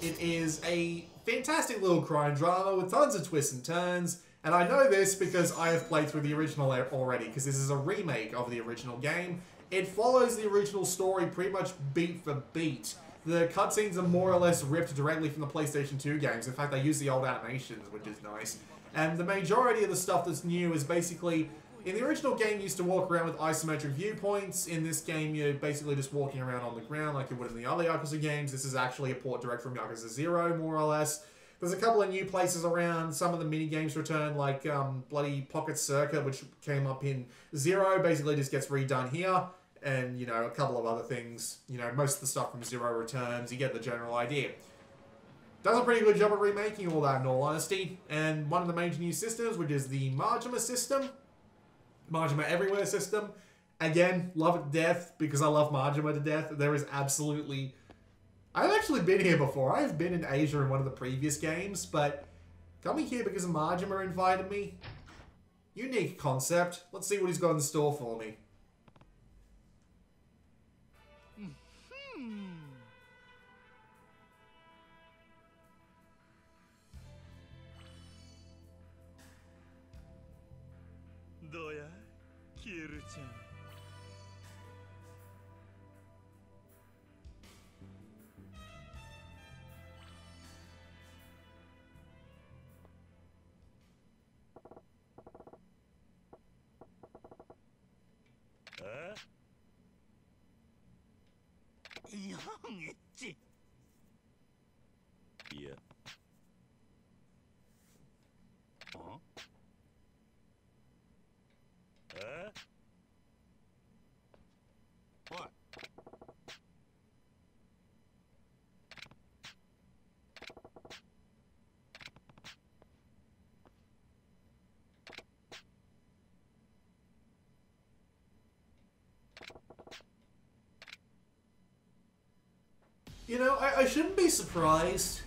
it is a fantastic little crime drama with tons of twists and turns. And I know this because I have played through the original already, because this is a remake of the original game. It follows the original story pretty much beat for beat. The cutscenes are more or less ripped directly from the PlayStation 2 games. In fact, they use the old animations, which is nice. And the majority of the stuff that's new is basically... In the original game, you used to walk around with isometric viewpoints. In this game, you're basically just walking around on the ground like you would in the other Yakuza games. This is actually a port direct from Yakuza 0, more or less. There's a couple of new places around. Some of the mini-games return, like bloody Pocket Circuit, which came up in 0, basically just gets redone here. And, you know, a couple of other things. You know, most of the stuff from 0 returns. You get the general idea. Does a pretty good job of remaking all that, in all honesty. And one of the major new systems, which is the Majima system. Majima Everywhere system. Again, love it to death, because I love Majima to death. There is absolutely... I've actually been here before. I've been in Asia in one of the previous games, but coming here because Majima invited me. Unique concept. Let's see what he's got in store for me. Yeah. Huh? What? You know, I shouldn't be surprised.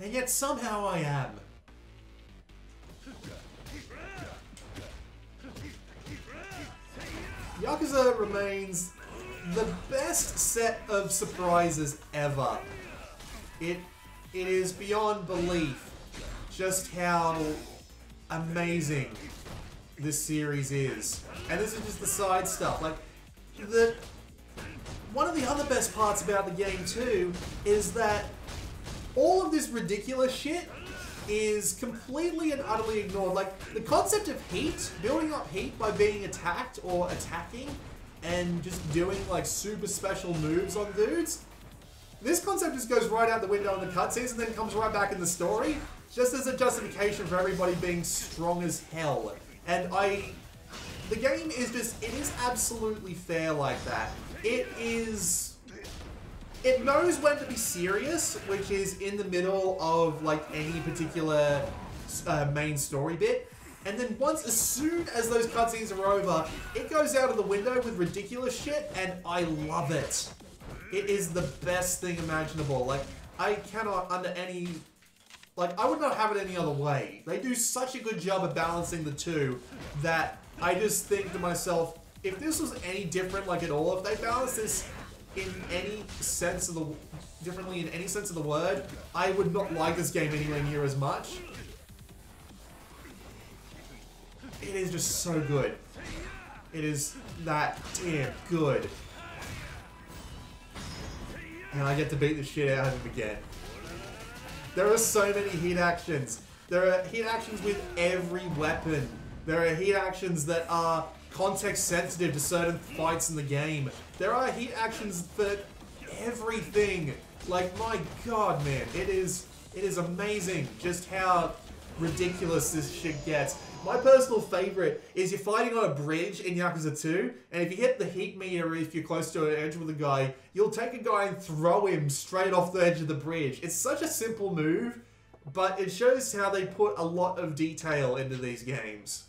And yet somehow I am. Yakuza remains the best set of surprises ever. It is beyond belief just how amazing this series is. And this is just the side stuff. Like, one of the other best parts about the game too is that all of this ridiculous shit is completely and utterly ignored. Like, the concept of heat, building up heat by being attacked or attacking, and just doing like super special moves on dudes. This concept just goes right out the window in the cutscenes and then comes right back in the story, just as a justification for everybody being strong as hell. And the game is just, it is absolutely fair like that. It knows when to be serious, which is in the middle of like any particular main story bit. And then as soon as those cutscenes are over, it goes out of the window with ridiculous shit, and I love it. It is the best thing imaginable. Like, I cannot under any... Like, I would not have it any other way. They do such a good job of balancing the two that I just think to myself, if this was any different, like at all, if they balanced this in any sense of the... differently in any sense of the word, I would not like this game anywhere near as much. It is just so good. It is that damn good. And I get to beat the shit out of him again. There are so many heat actions. There are heat actions with every weapon. There are heat actions that are context sensitive to certain fights in the game. There are heat actions for everything. Like, my god, man. It is amazing just how ridiculous this shit gets. My personal favorite is you're fighting on a bridge in Yakuza 2, and if you hit the heat meter, if you're close to an edge with a guy, you'll take a guy and throw him straight off the edge of the bridge. It's such a simple move, but it shows how they put a lot of detail into these games.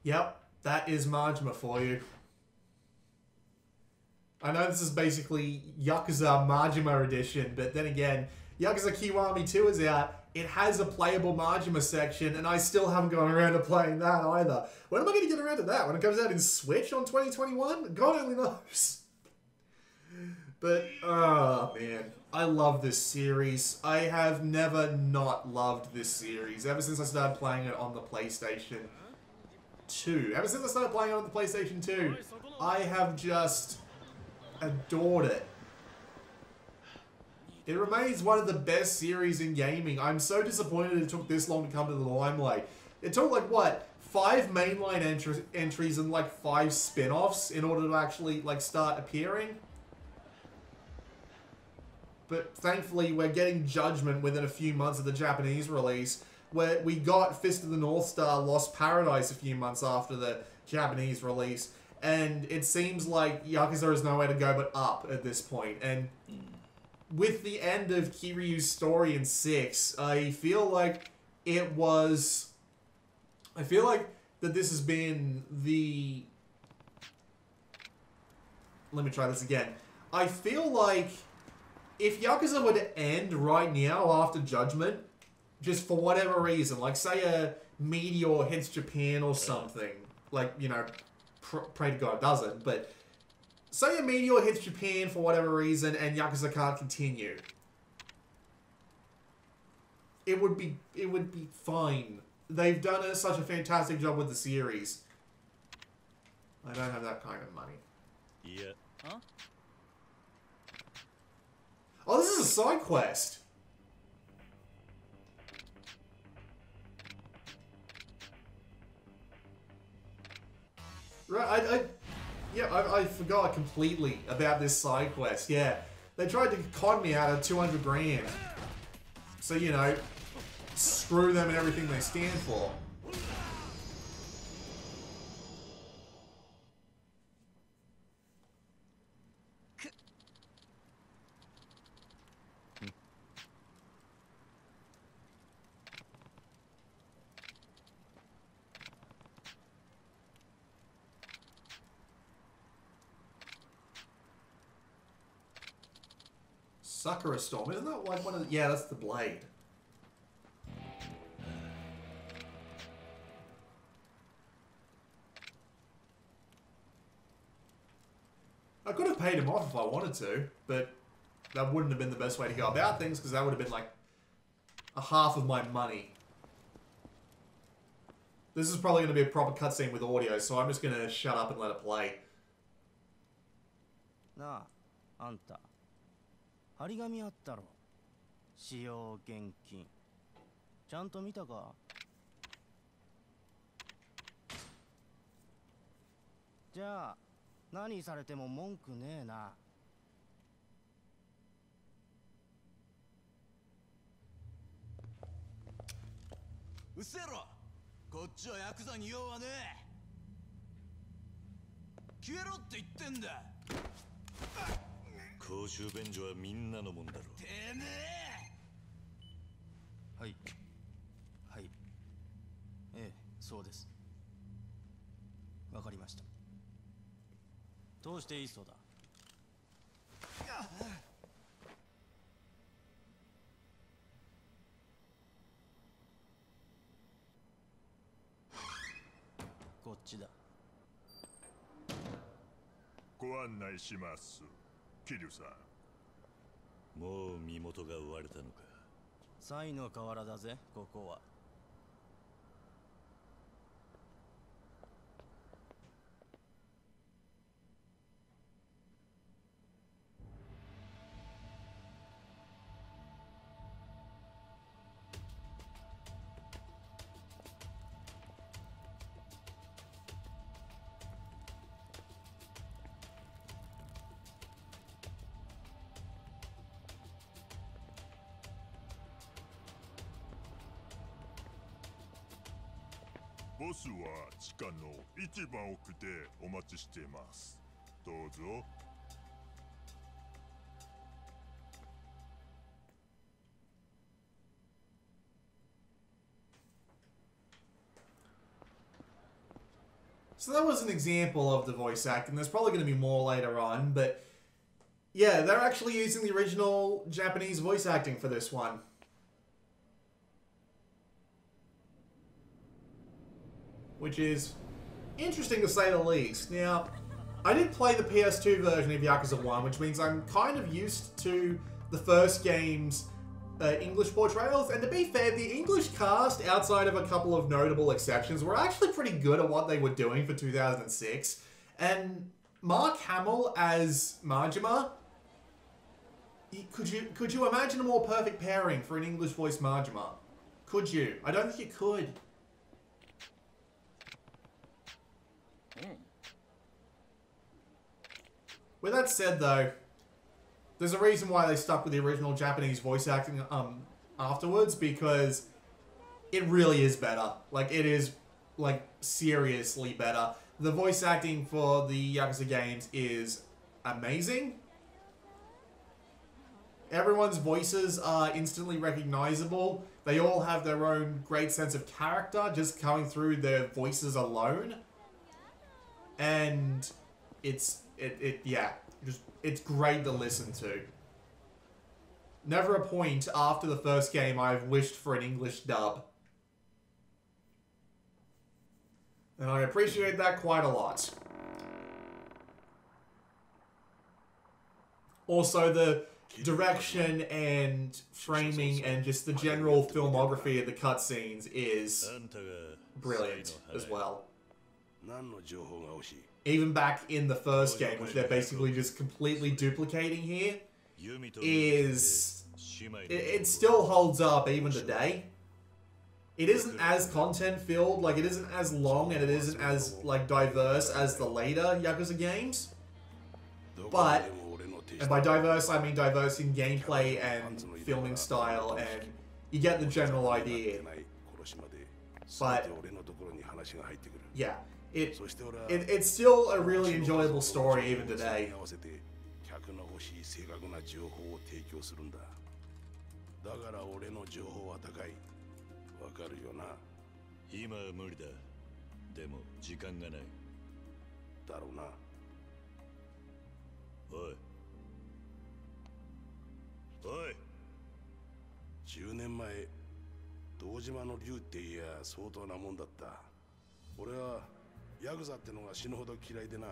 Yep, that is Majima for you. I know this is basically Yakuza Majima edition, but then again, Yakuza Kiwami 2 is out. It has a playable Majima section, and I still haven't gone around to playing that either. When am I going to get around to that? When it comes out in Switch on 2021? God only knows. But, oh man, I love this series. I have never not loved this series ever since I started playing it on the PlayStation 2. Ever since I started playing it on the PlayStation 2, I have just adored it. It remains one of the best series in gaming. I'm so disappointed it took this long to come to the limelight. It took like, what, 5 mainline entries and like 5 spin-offs in order to actually like start appearing? But thankfully we're getting Judgment within a few months of the Japanese release, where we got Fist of the North Star Lost Paradise a few months after the Japanese release. And it seems like Yakuza is nowhere to go but up at this point. And with the end of Kiryu's story in 6, I feel like it was... I feel like that this has been the... Let me try this again. I feel like if Yakuza were to end right now after Judgment, just for whatever reason, like say a meteor hits Japan or something, like, you know, pray to God it doesn't, but say a meteor hits Japan for whatever reason and Yakuza can't continue. It would be fine. They've done such a fantastic job with the series. I don't have that kind of money. Yeah. Huh? Oh, this is a side quest. Right, I forgot completely about this side quest. Yeah, they tried to con me out of 200 grand. So, you know, screw them and everything they stand for. Sakura Storm. Isn't that like one of the... Yeah, that's the blade. I could have paid him off if I wanted to, but that wouldn't have been the best way to go about things, because that would have been like a half of my money. This is probably going to be a proper cutscene with audio, so I'm just going to shut up and let it play. Na, anta. Harigami atta ro. Shiyou genkin. Chanto mita ka? Ja, nani sarete mo monku ne e na. うっせろ。こっちはヤクザに用はねえ。消えろって言ってんだ。公衆便所はみんなのもんだろ。てめえ。はい。はい。ええ、そうです。わかりました。どうしていいそうだ。こっちだ。ご案内します。桐生さん。もう身元が追われたのか。サイの河原だぜ、ここは。ボスは地下の一番奥でお待ちしています。どうぞ。So that was an example of the voice acting. There's probably going to be more later on, but yeah, they're actually using the original Japanese voice acting for this one. Which is interesting to say the least. Now, I did play the PS2 version of Yakuza 1, which means I'm kind of used to the first game's English portrayals, and to be fair, the English cast, outside of a couple of notable exceptions, were actually pretty good at what they were doing for 2006. And Mark Hamill as Majima, could you imagine a more perfect pairing for an English voiced Majima? Could you? I don't think you could. With that said, though, there's a reason why they stuck with the original Japanese voice acting afterwards, because it really is better. Like, it is, like, seriously better. The voice acting for the Yakuza games is amazing. Everyone's voices are instantly recognizable. They all have their own great sense of character just coming through their voices alone. And it's great to listen to. Never a point after the first game I've wished for an English dub. And I appreciate that quite a lot. Also, the direction and framing and just the general filmography of the cutscenes is brilliant as well. Even back in the first game, which they're basically just completely duplicating here, it still holds up even today. It isn't as content-filled, like it isn't as long and it isn't as like diverse as the later Yakuza games. But, and by diverse I mean diverse in gameplay and filming style, and you get the general idea. But, yeah. It's still a really enjoyable story even today. だから俺の情報は高い。わかるよな。今は無理だ。でも時間がない。だろうな。おい。年前堂島の竜っていや相当なもんだった。俺はヤクザってのが死ぬほど嫌いでな。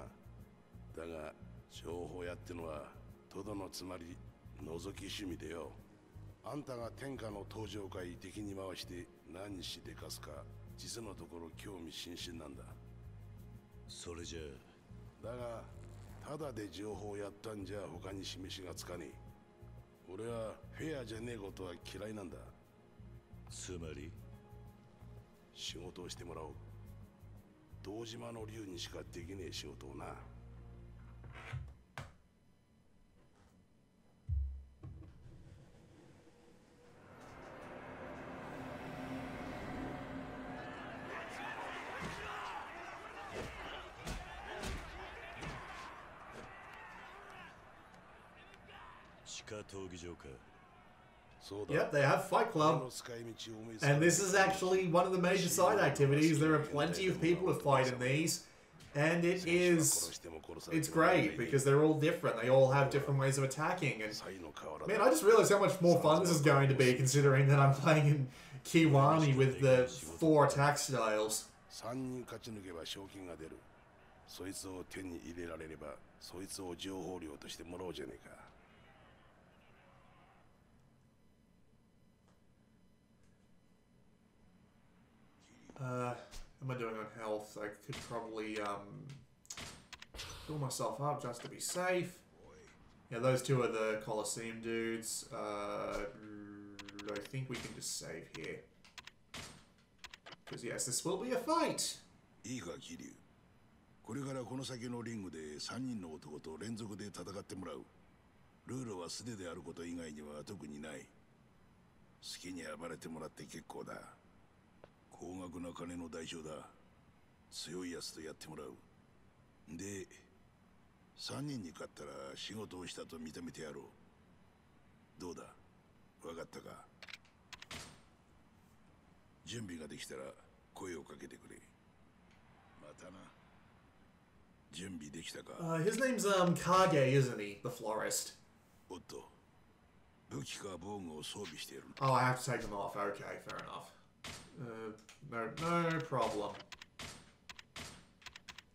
だが情報屋ってのはとどのつまり覗き趣味でよ。あんたが天下の登場会敵に回して何しでかすか実のところ興味津々なんだ。それじゃだがただで情報やったんじゃ他に示しがつかねえ。俺はフェアじゃねえことは嫌いなんだ。つまり仕事をしてもらおう。堂島の竜にしかできねえ仕事をな。地下闘技場か。Yep, they have Fight Club. And this is actually one of the major side activities. There are plenty of people to fight in these. And it's great because they're all different. They all have different ways of attacking. And man, I just realized how much more fun this is going to be considering that I'm playing in Kiwami with the 4 attack styles. そいつを手に入れられれば、そいつを情報料としてもらおうじゃねえか。Am I doing on health? I could probably fill myself up just to be safe. Yeah, those two are the Colosseum dudes. I think we can just save here. Because yes, this will be a fight. いいか、桐生。これからこの先のリングで3人の男と連続で戦ってもらう。ルールは素手であること以外には特にない。好きに暴れてもらって結構だ。高額な金の代償だ。強いやつとやってもらう。で、3人に勝ったら仕事をしたと認めてやろう。どうだ？分かったか？準備ができたら声をかけてくれ。またな。準備できたか？ His name's Kage, isn't he? The florist. おっと、武器か防具を装備している。Oh, I have to take them off. Okay, fair enough. No problem.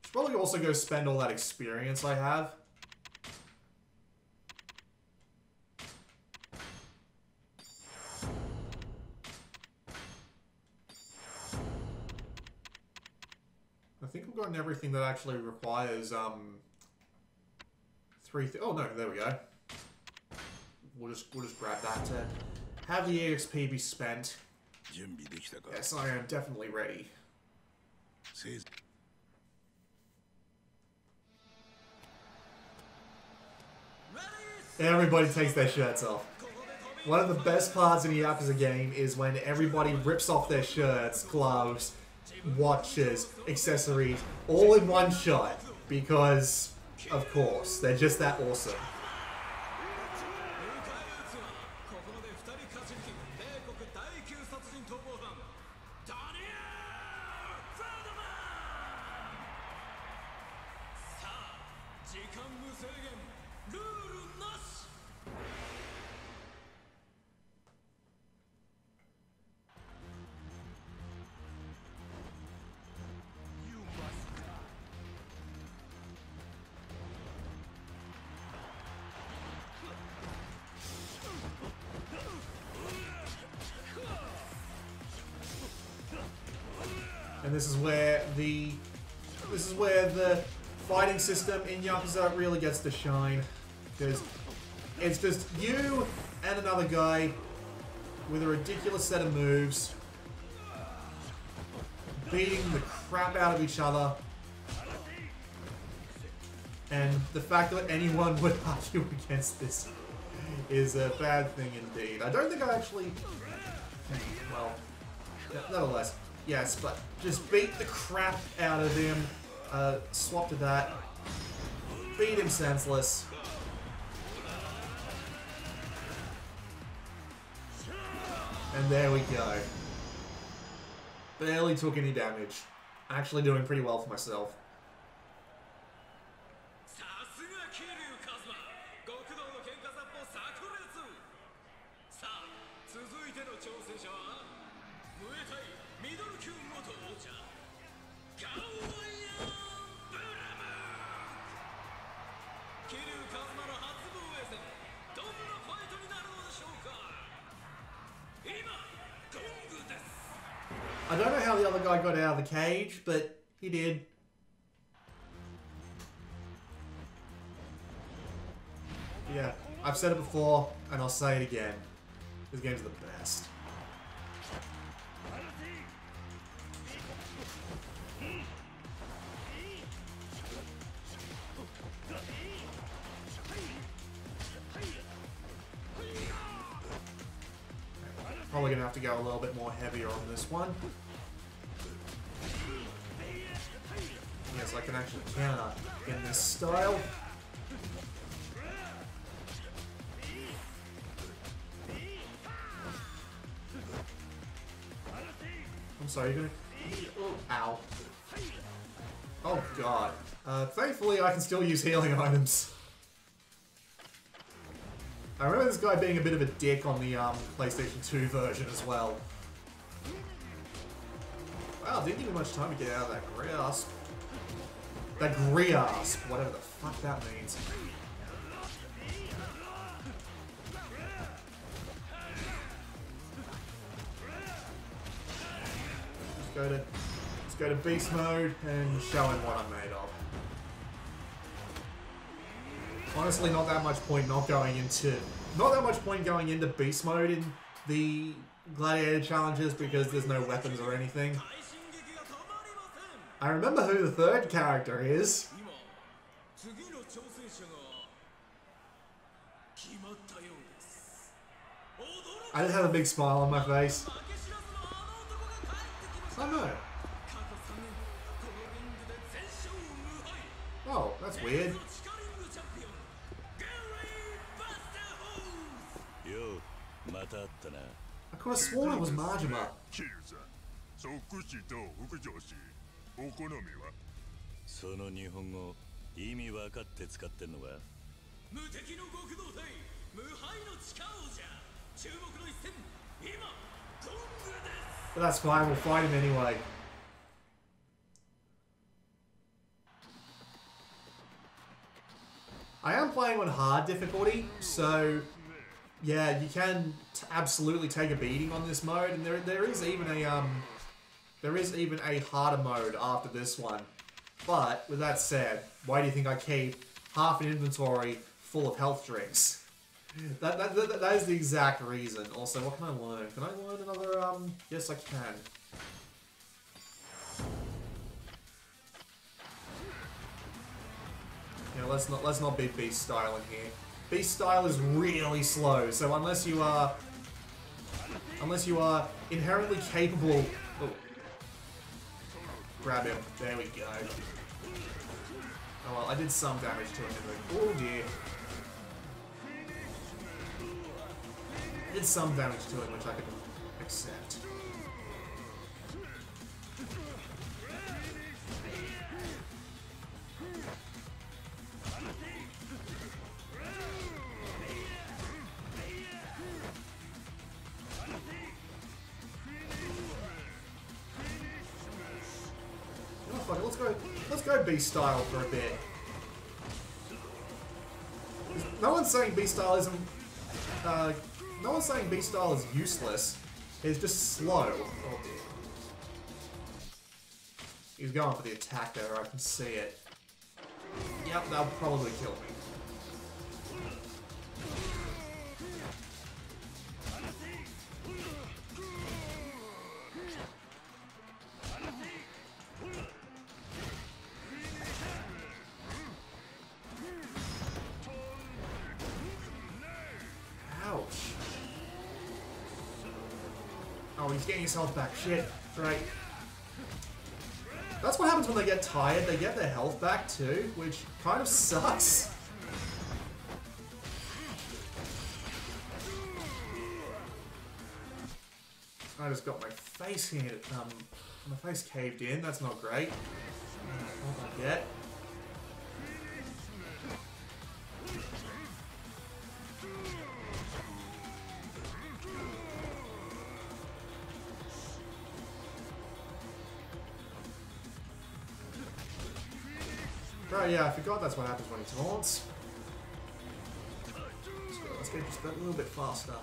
Should probably also go spend all that experience I have. I think I've gotten everything that actually requires, oh no, there we go. We'll just grab that to have the EXP be spent. Yes, I am definitely ready. Everybody takes their shirts off. One of the best parts in a Yakuza game is when everybody rips off their shirts, gloves, watches, accessories, all in one shot. Because, of course, they're just that awesome. And this is where the fighting system in Yakuza really gets to shine, because it's just you and another guy with a ridiculous set of moves beating the crap out of each other, and the fact that anyone would argue against this is a bad thing indeed. I don't think I actually, well, nevertheless. Yes, but just beat the crap out of him, swap to that, beat him senseless. And there we go. Barely took any damage. Actually doing pretty well for myself. I don't know how the other guy got out of the cage, but he did. Yeah, I've said it before, and I'll say it again. This game's the best. Probably gonna have to go a little bit more heavier on this one. Yes, I can actually counter in this style. I'm sorry, you're gonna... Oh, ow. Oh god. Thankfully I can still use healing items. I remember this guy being a bit of a dick on the PlayStation 2 version as well. Wow, didn't give me much time to get out of that grasp. That grasp, whatever the fuck that means. Let's go to beast mode and show him what I'm made of. Honestly, not that much point going into beast mode in the gladiator challenges because there's no weapons or anything. I remember who the third character is. I just have a big smile on my face. Oh no. Oh, that's weird. I could have sworn it was Majima. その日本語意味分かって使ってんのか無敵の極道隊無敗の地下王者注目の一戦今ゴングです But that's fine, we'll fight him anyway. I am playing on hard difficulty, so yeah, you can absolutely take a beating on this mode, and there is even a harder mode after this one. But with that said, why do you think I keep half an inventory full of health drinks? That is the exact reason. Also, what can I learn? Can I learn another? Yes, I can. You know, let's not be beast style in here. Beast style is really slow, so unless you are inherently capable. Oh. Grab him. There we go. Oh well, I did some damage to him. Oh dear. I did some damage to him, which I could accept. Let's go beast style for a bit. No one's saying beast style isn't. No one's saying beast style is useless. It's just slow. Oh dear. He's going for the attack there. I can see it. Yep, that'll probably kill me. He's getting his health back. Shit. Great. That's what happens when they get tired. They get their health back too, which kind of sucks. I just got my face hit. My face caved in. That's not great. What did I get? Oh yeah, I forgot that's what happens when he taunts. Let's go just a little bit faster.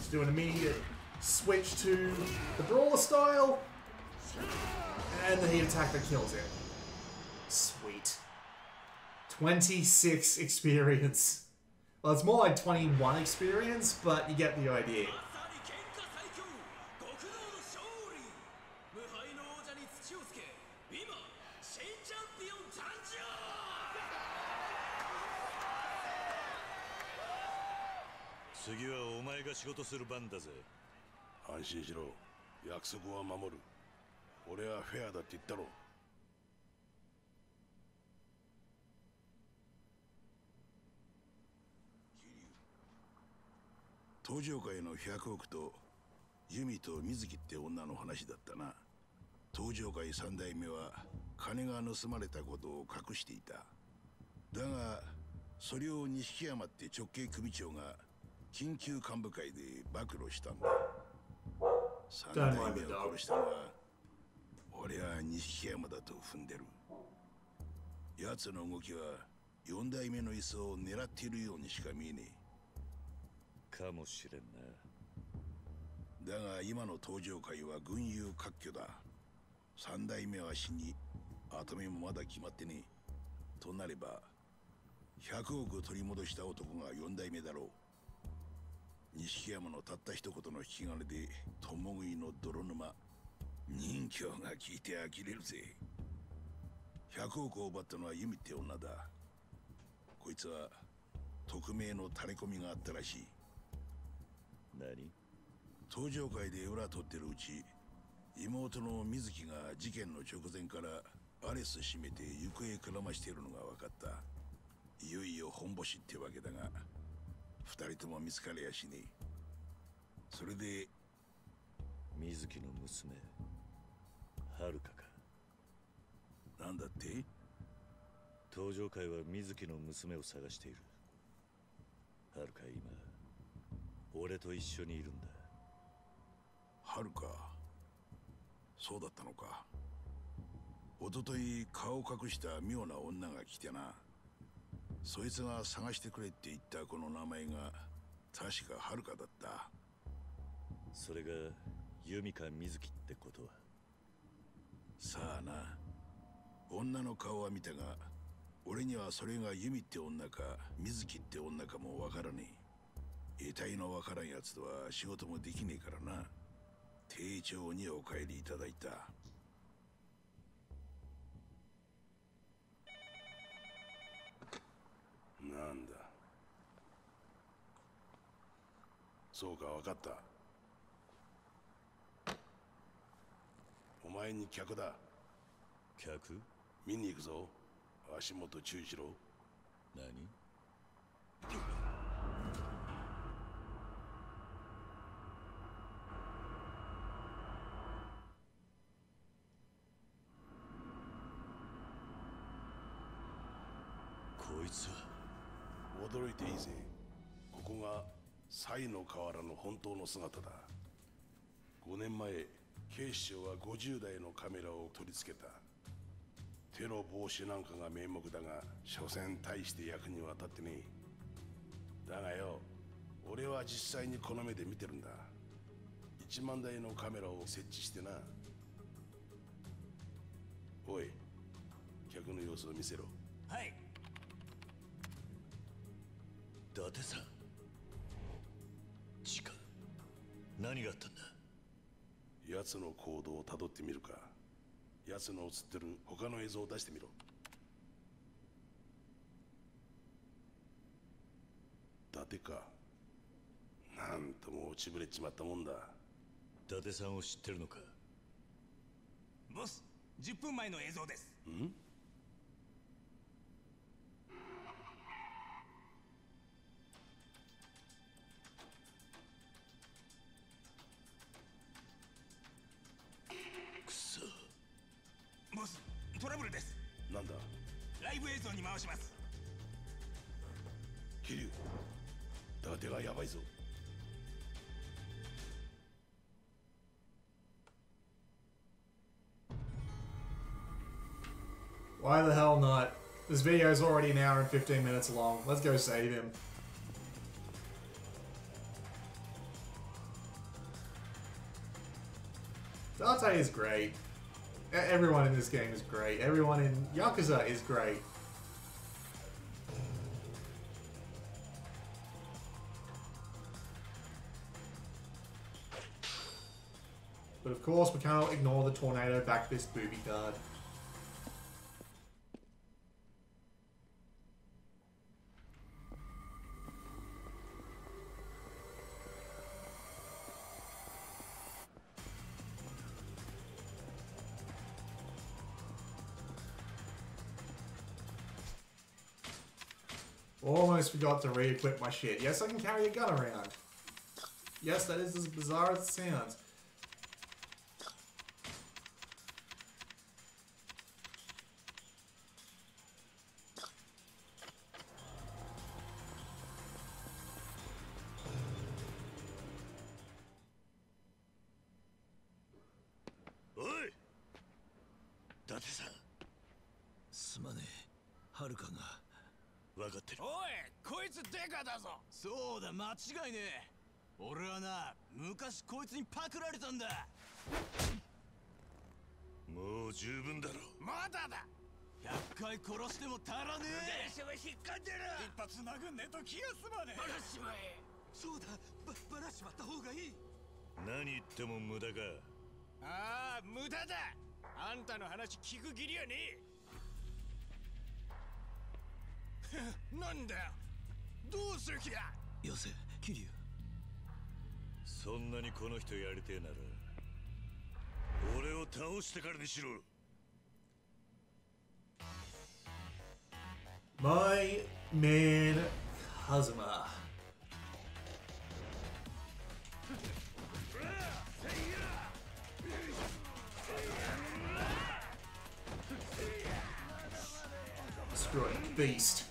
Do an immediate switch to the brawler style, and the heat attack that kills it. Sweet. 26 experience. Well, it's more like 21 experience, but you get the idea.登場界の100億とユミと水木って女の話だったな。登場界三代目は金が盗まれたことを隠していた。だがそれを錦山って直系組長が緊急幹部会で暴露したんだ。三代目を殺したのは俺は錦山だと踏んでる。奴の動きは四代目の椅子を狙っているようにしか見えねえ。かもしれんな。だが今の登場界は群雄割拠だ。三代目は死に、跡目もまだ決まってねえ。となれば100億取り戻した男が四代目だろう。錦山のたった一言の引き金で共食いの泥沼。人情が効いて呆れるぜ。100億を奪ったのはユミって女だ。こいつは匿名のタレコミがあったらしい。何？登場界で裏取ってるうち、妹の水木が事件の直前からアレス閉めて行方くらましているのが分かった。いよいよ本ボシってわけだが、二人とも見つかりやしねえ。それで水木の娘遥か。なんだって？登場界は水木の娘を探している。遥か今俺と一緒にいるんだ。はるか、そうだったのか。おととい顔を隠した妙な女が来てな。そいつが探してくれって言ったこの名前が確かはるかだった。それがユミか水木ってことは。さあな。女の顔は見たが、俺にはそれがユミって女か水木って女かもわからねえ。得体のわからんやつとは仕事もできねえからな。丁重にお帰りいただいた。なんだ。そうか、わかった。お前に客だ。客？見に行くぞ。足元注意しろ。何？こいつは。驚いていいぜ。ここがサイの河原の本当の姿だ。5年前、警視庁は50台のカメラを取り付けた。テロ防止なんかが名目だが、所詮大して役には立ってねえ。だがよ、俺は実際にこの目で見てるんだ。1万台のカメラを設置してな。おい、客の様子を見せろ。はい。伊達さん。チカ、何があったんだ？奴の行動をたどってみるか。奴の映ってる他の映像を出してみろ。伊達か。なんとも落ちぶれちまったもんだ。伊達さんを知ってるのか？ボス、10分前の映像です。ん？なんだライブ映像に回します。桐生、伊達がやばいぞ。Why the hell not? This video is already an hour and 15 minutes long. Let's go save him. Date is great. Everyone in this game is great. Everyone in Yakuza is great. But of course, we cannot ignore the tornado back this booby card. Almost forgot to re-equip my shit. Yes, I can carry a gun around. Yes, that is as bizarre as it sounds. Oi! 伊達さん。すまねえ、はるかが。分かってる。おい、こいつデカだぞ。そうだ、間違いねえ。俺はな、昔こいつにパクられたんだ。もう十分だろ。まだだ。100回殺しても足らねえ。電車は引っかんでる。一発殴んねえと気が済まねえ。バラしまえ。そうだ、バラしまった方がいい。何言っても無駄か。ああ、無駄だ。あんたの話聞く義理はねえ。なんだよ。どうする気だ。よせ、桐生。そんなにこの人やりてえなら俺を倒してからにしろ。 My man Kazuma. Screw it, beast.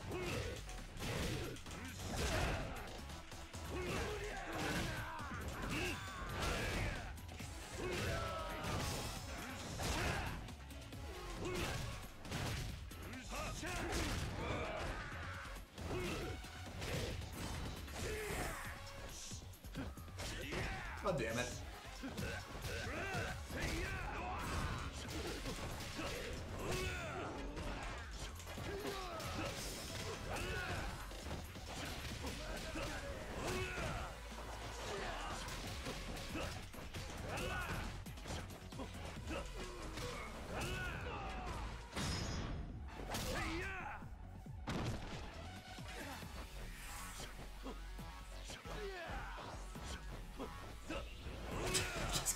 God damn it.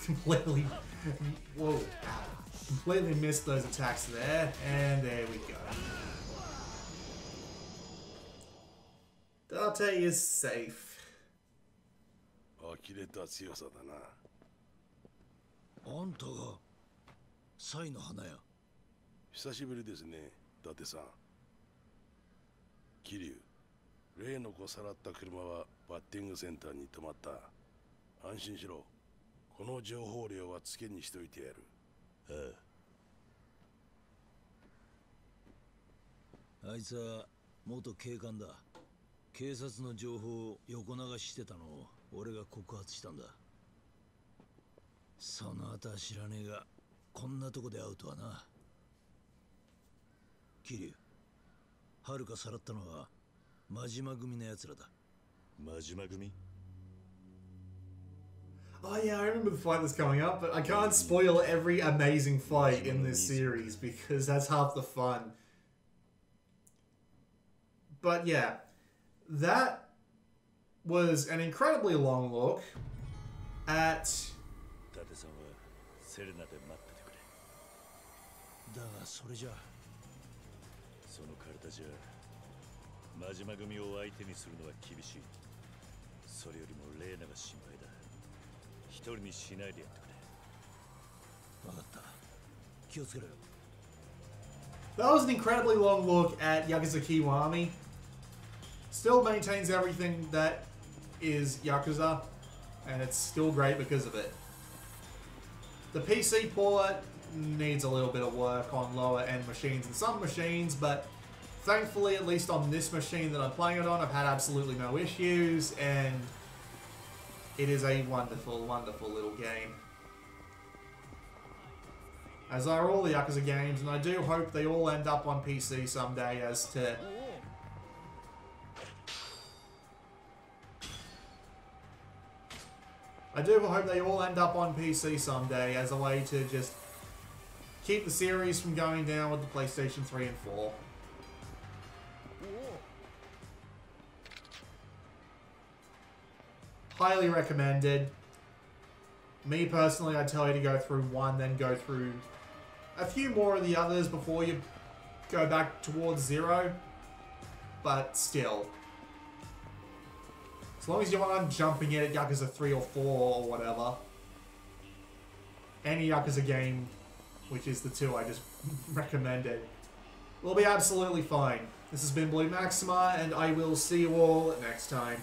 Completely, whoa, completely missed those attacks there, and there we go. Date is safe. 呆れた強さだな。あんたがサイの花や。久しぶりですね、伊達さん。桐生、例の子さらった車はバッティングセンターに止まった。安心しろ。この情報量はつけにしといてやる。あいつは元警官だ。警察の情報を横流ししてたのを俺が告発したんだ。その後は知らねえが、こんなとこで会うとはな。桐生、はるかさらったのは真島組のやつらだ。真島組? Oh yeah, I remember the fight that's coming up, but I can't spoil every amazing fight in this series because that's half the fun. But yeah, that was an incredibly long look at... 伊達さんはセレナで待っててくれ。だがそれじゃその体じゃ真島組を相手にするのは厳しい。それよりもレーナが心配だ。一人にしないでやってくれ。分かった。気をつけろよ。That was an incredibly long look at Yakuza Kiwami. Still maintains everything that is Yakuza, and it's still great because of it. The PC port needs a little bit of work on lower end machines and some machines, but thankfully, at least on this machine that I'm playing it on, I've had absolutely no issues, and it is a wonderful, wonderful little game. As are all the Yakuza games, and I do hope they all end up on PC someday I do hope they all end up on PC someday as a way to just keep the series from going down with the PlayStation 3 and 4. Highly recommended. Me personally, I tell you to go through one, then go through a few more of the others before you go back towards 0. But still. As long as you aren't jumping in at Yakuza 3 or 4 or whatever. Any Yakuza game, which is the 2 I just recommended, will be absolutely fine. This has been Blue Maxima, and I will see you all next time.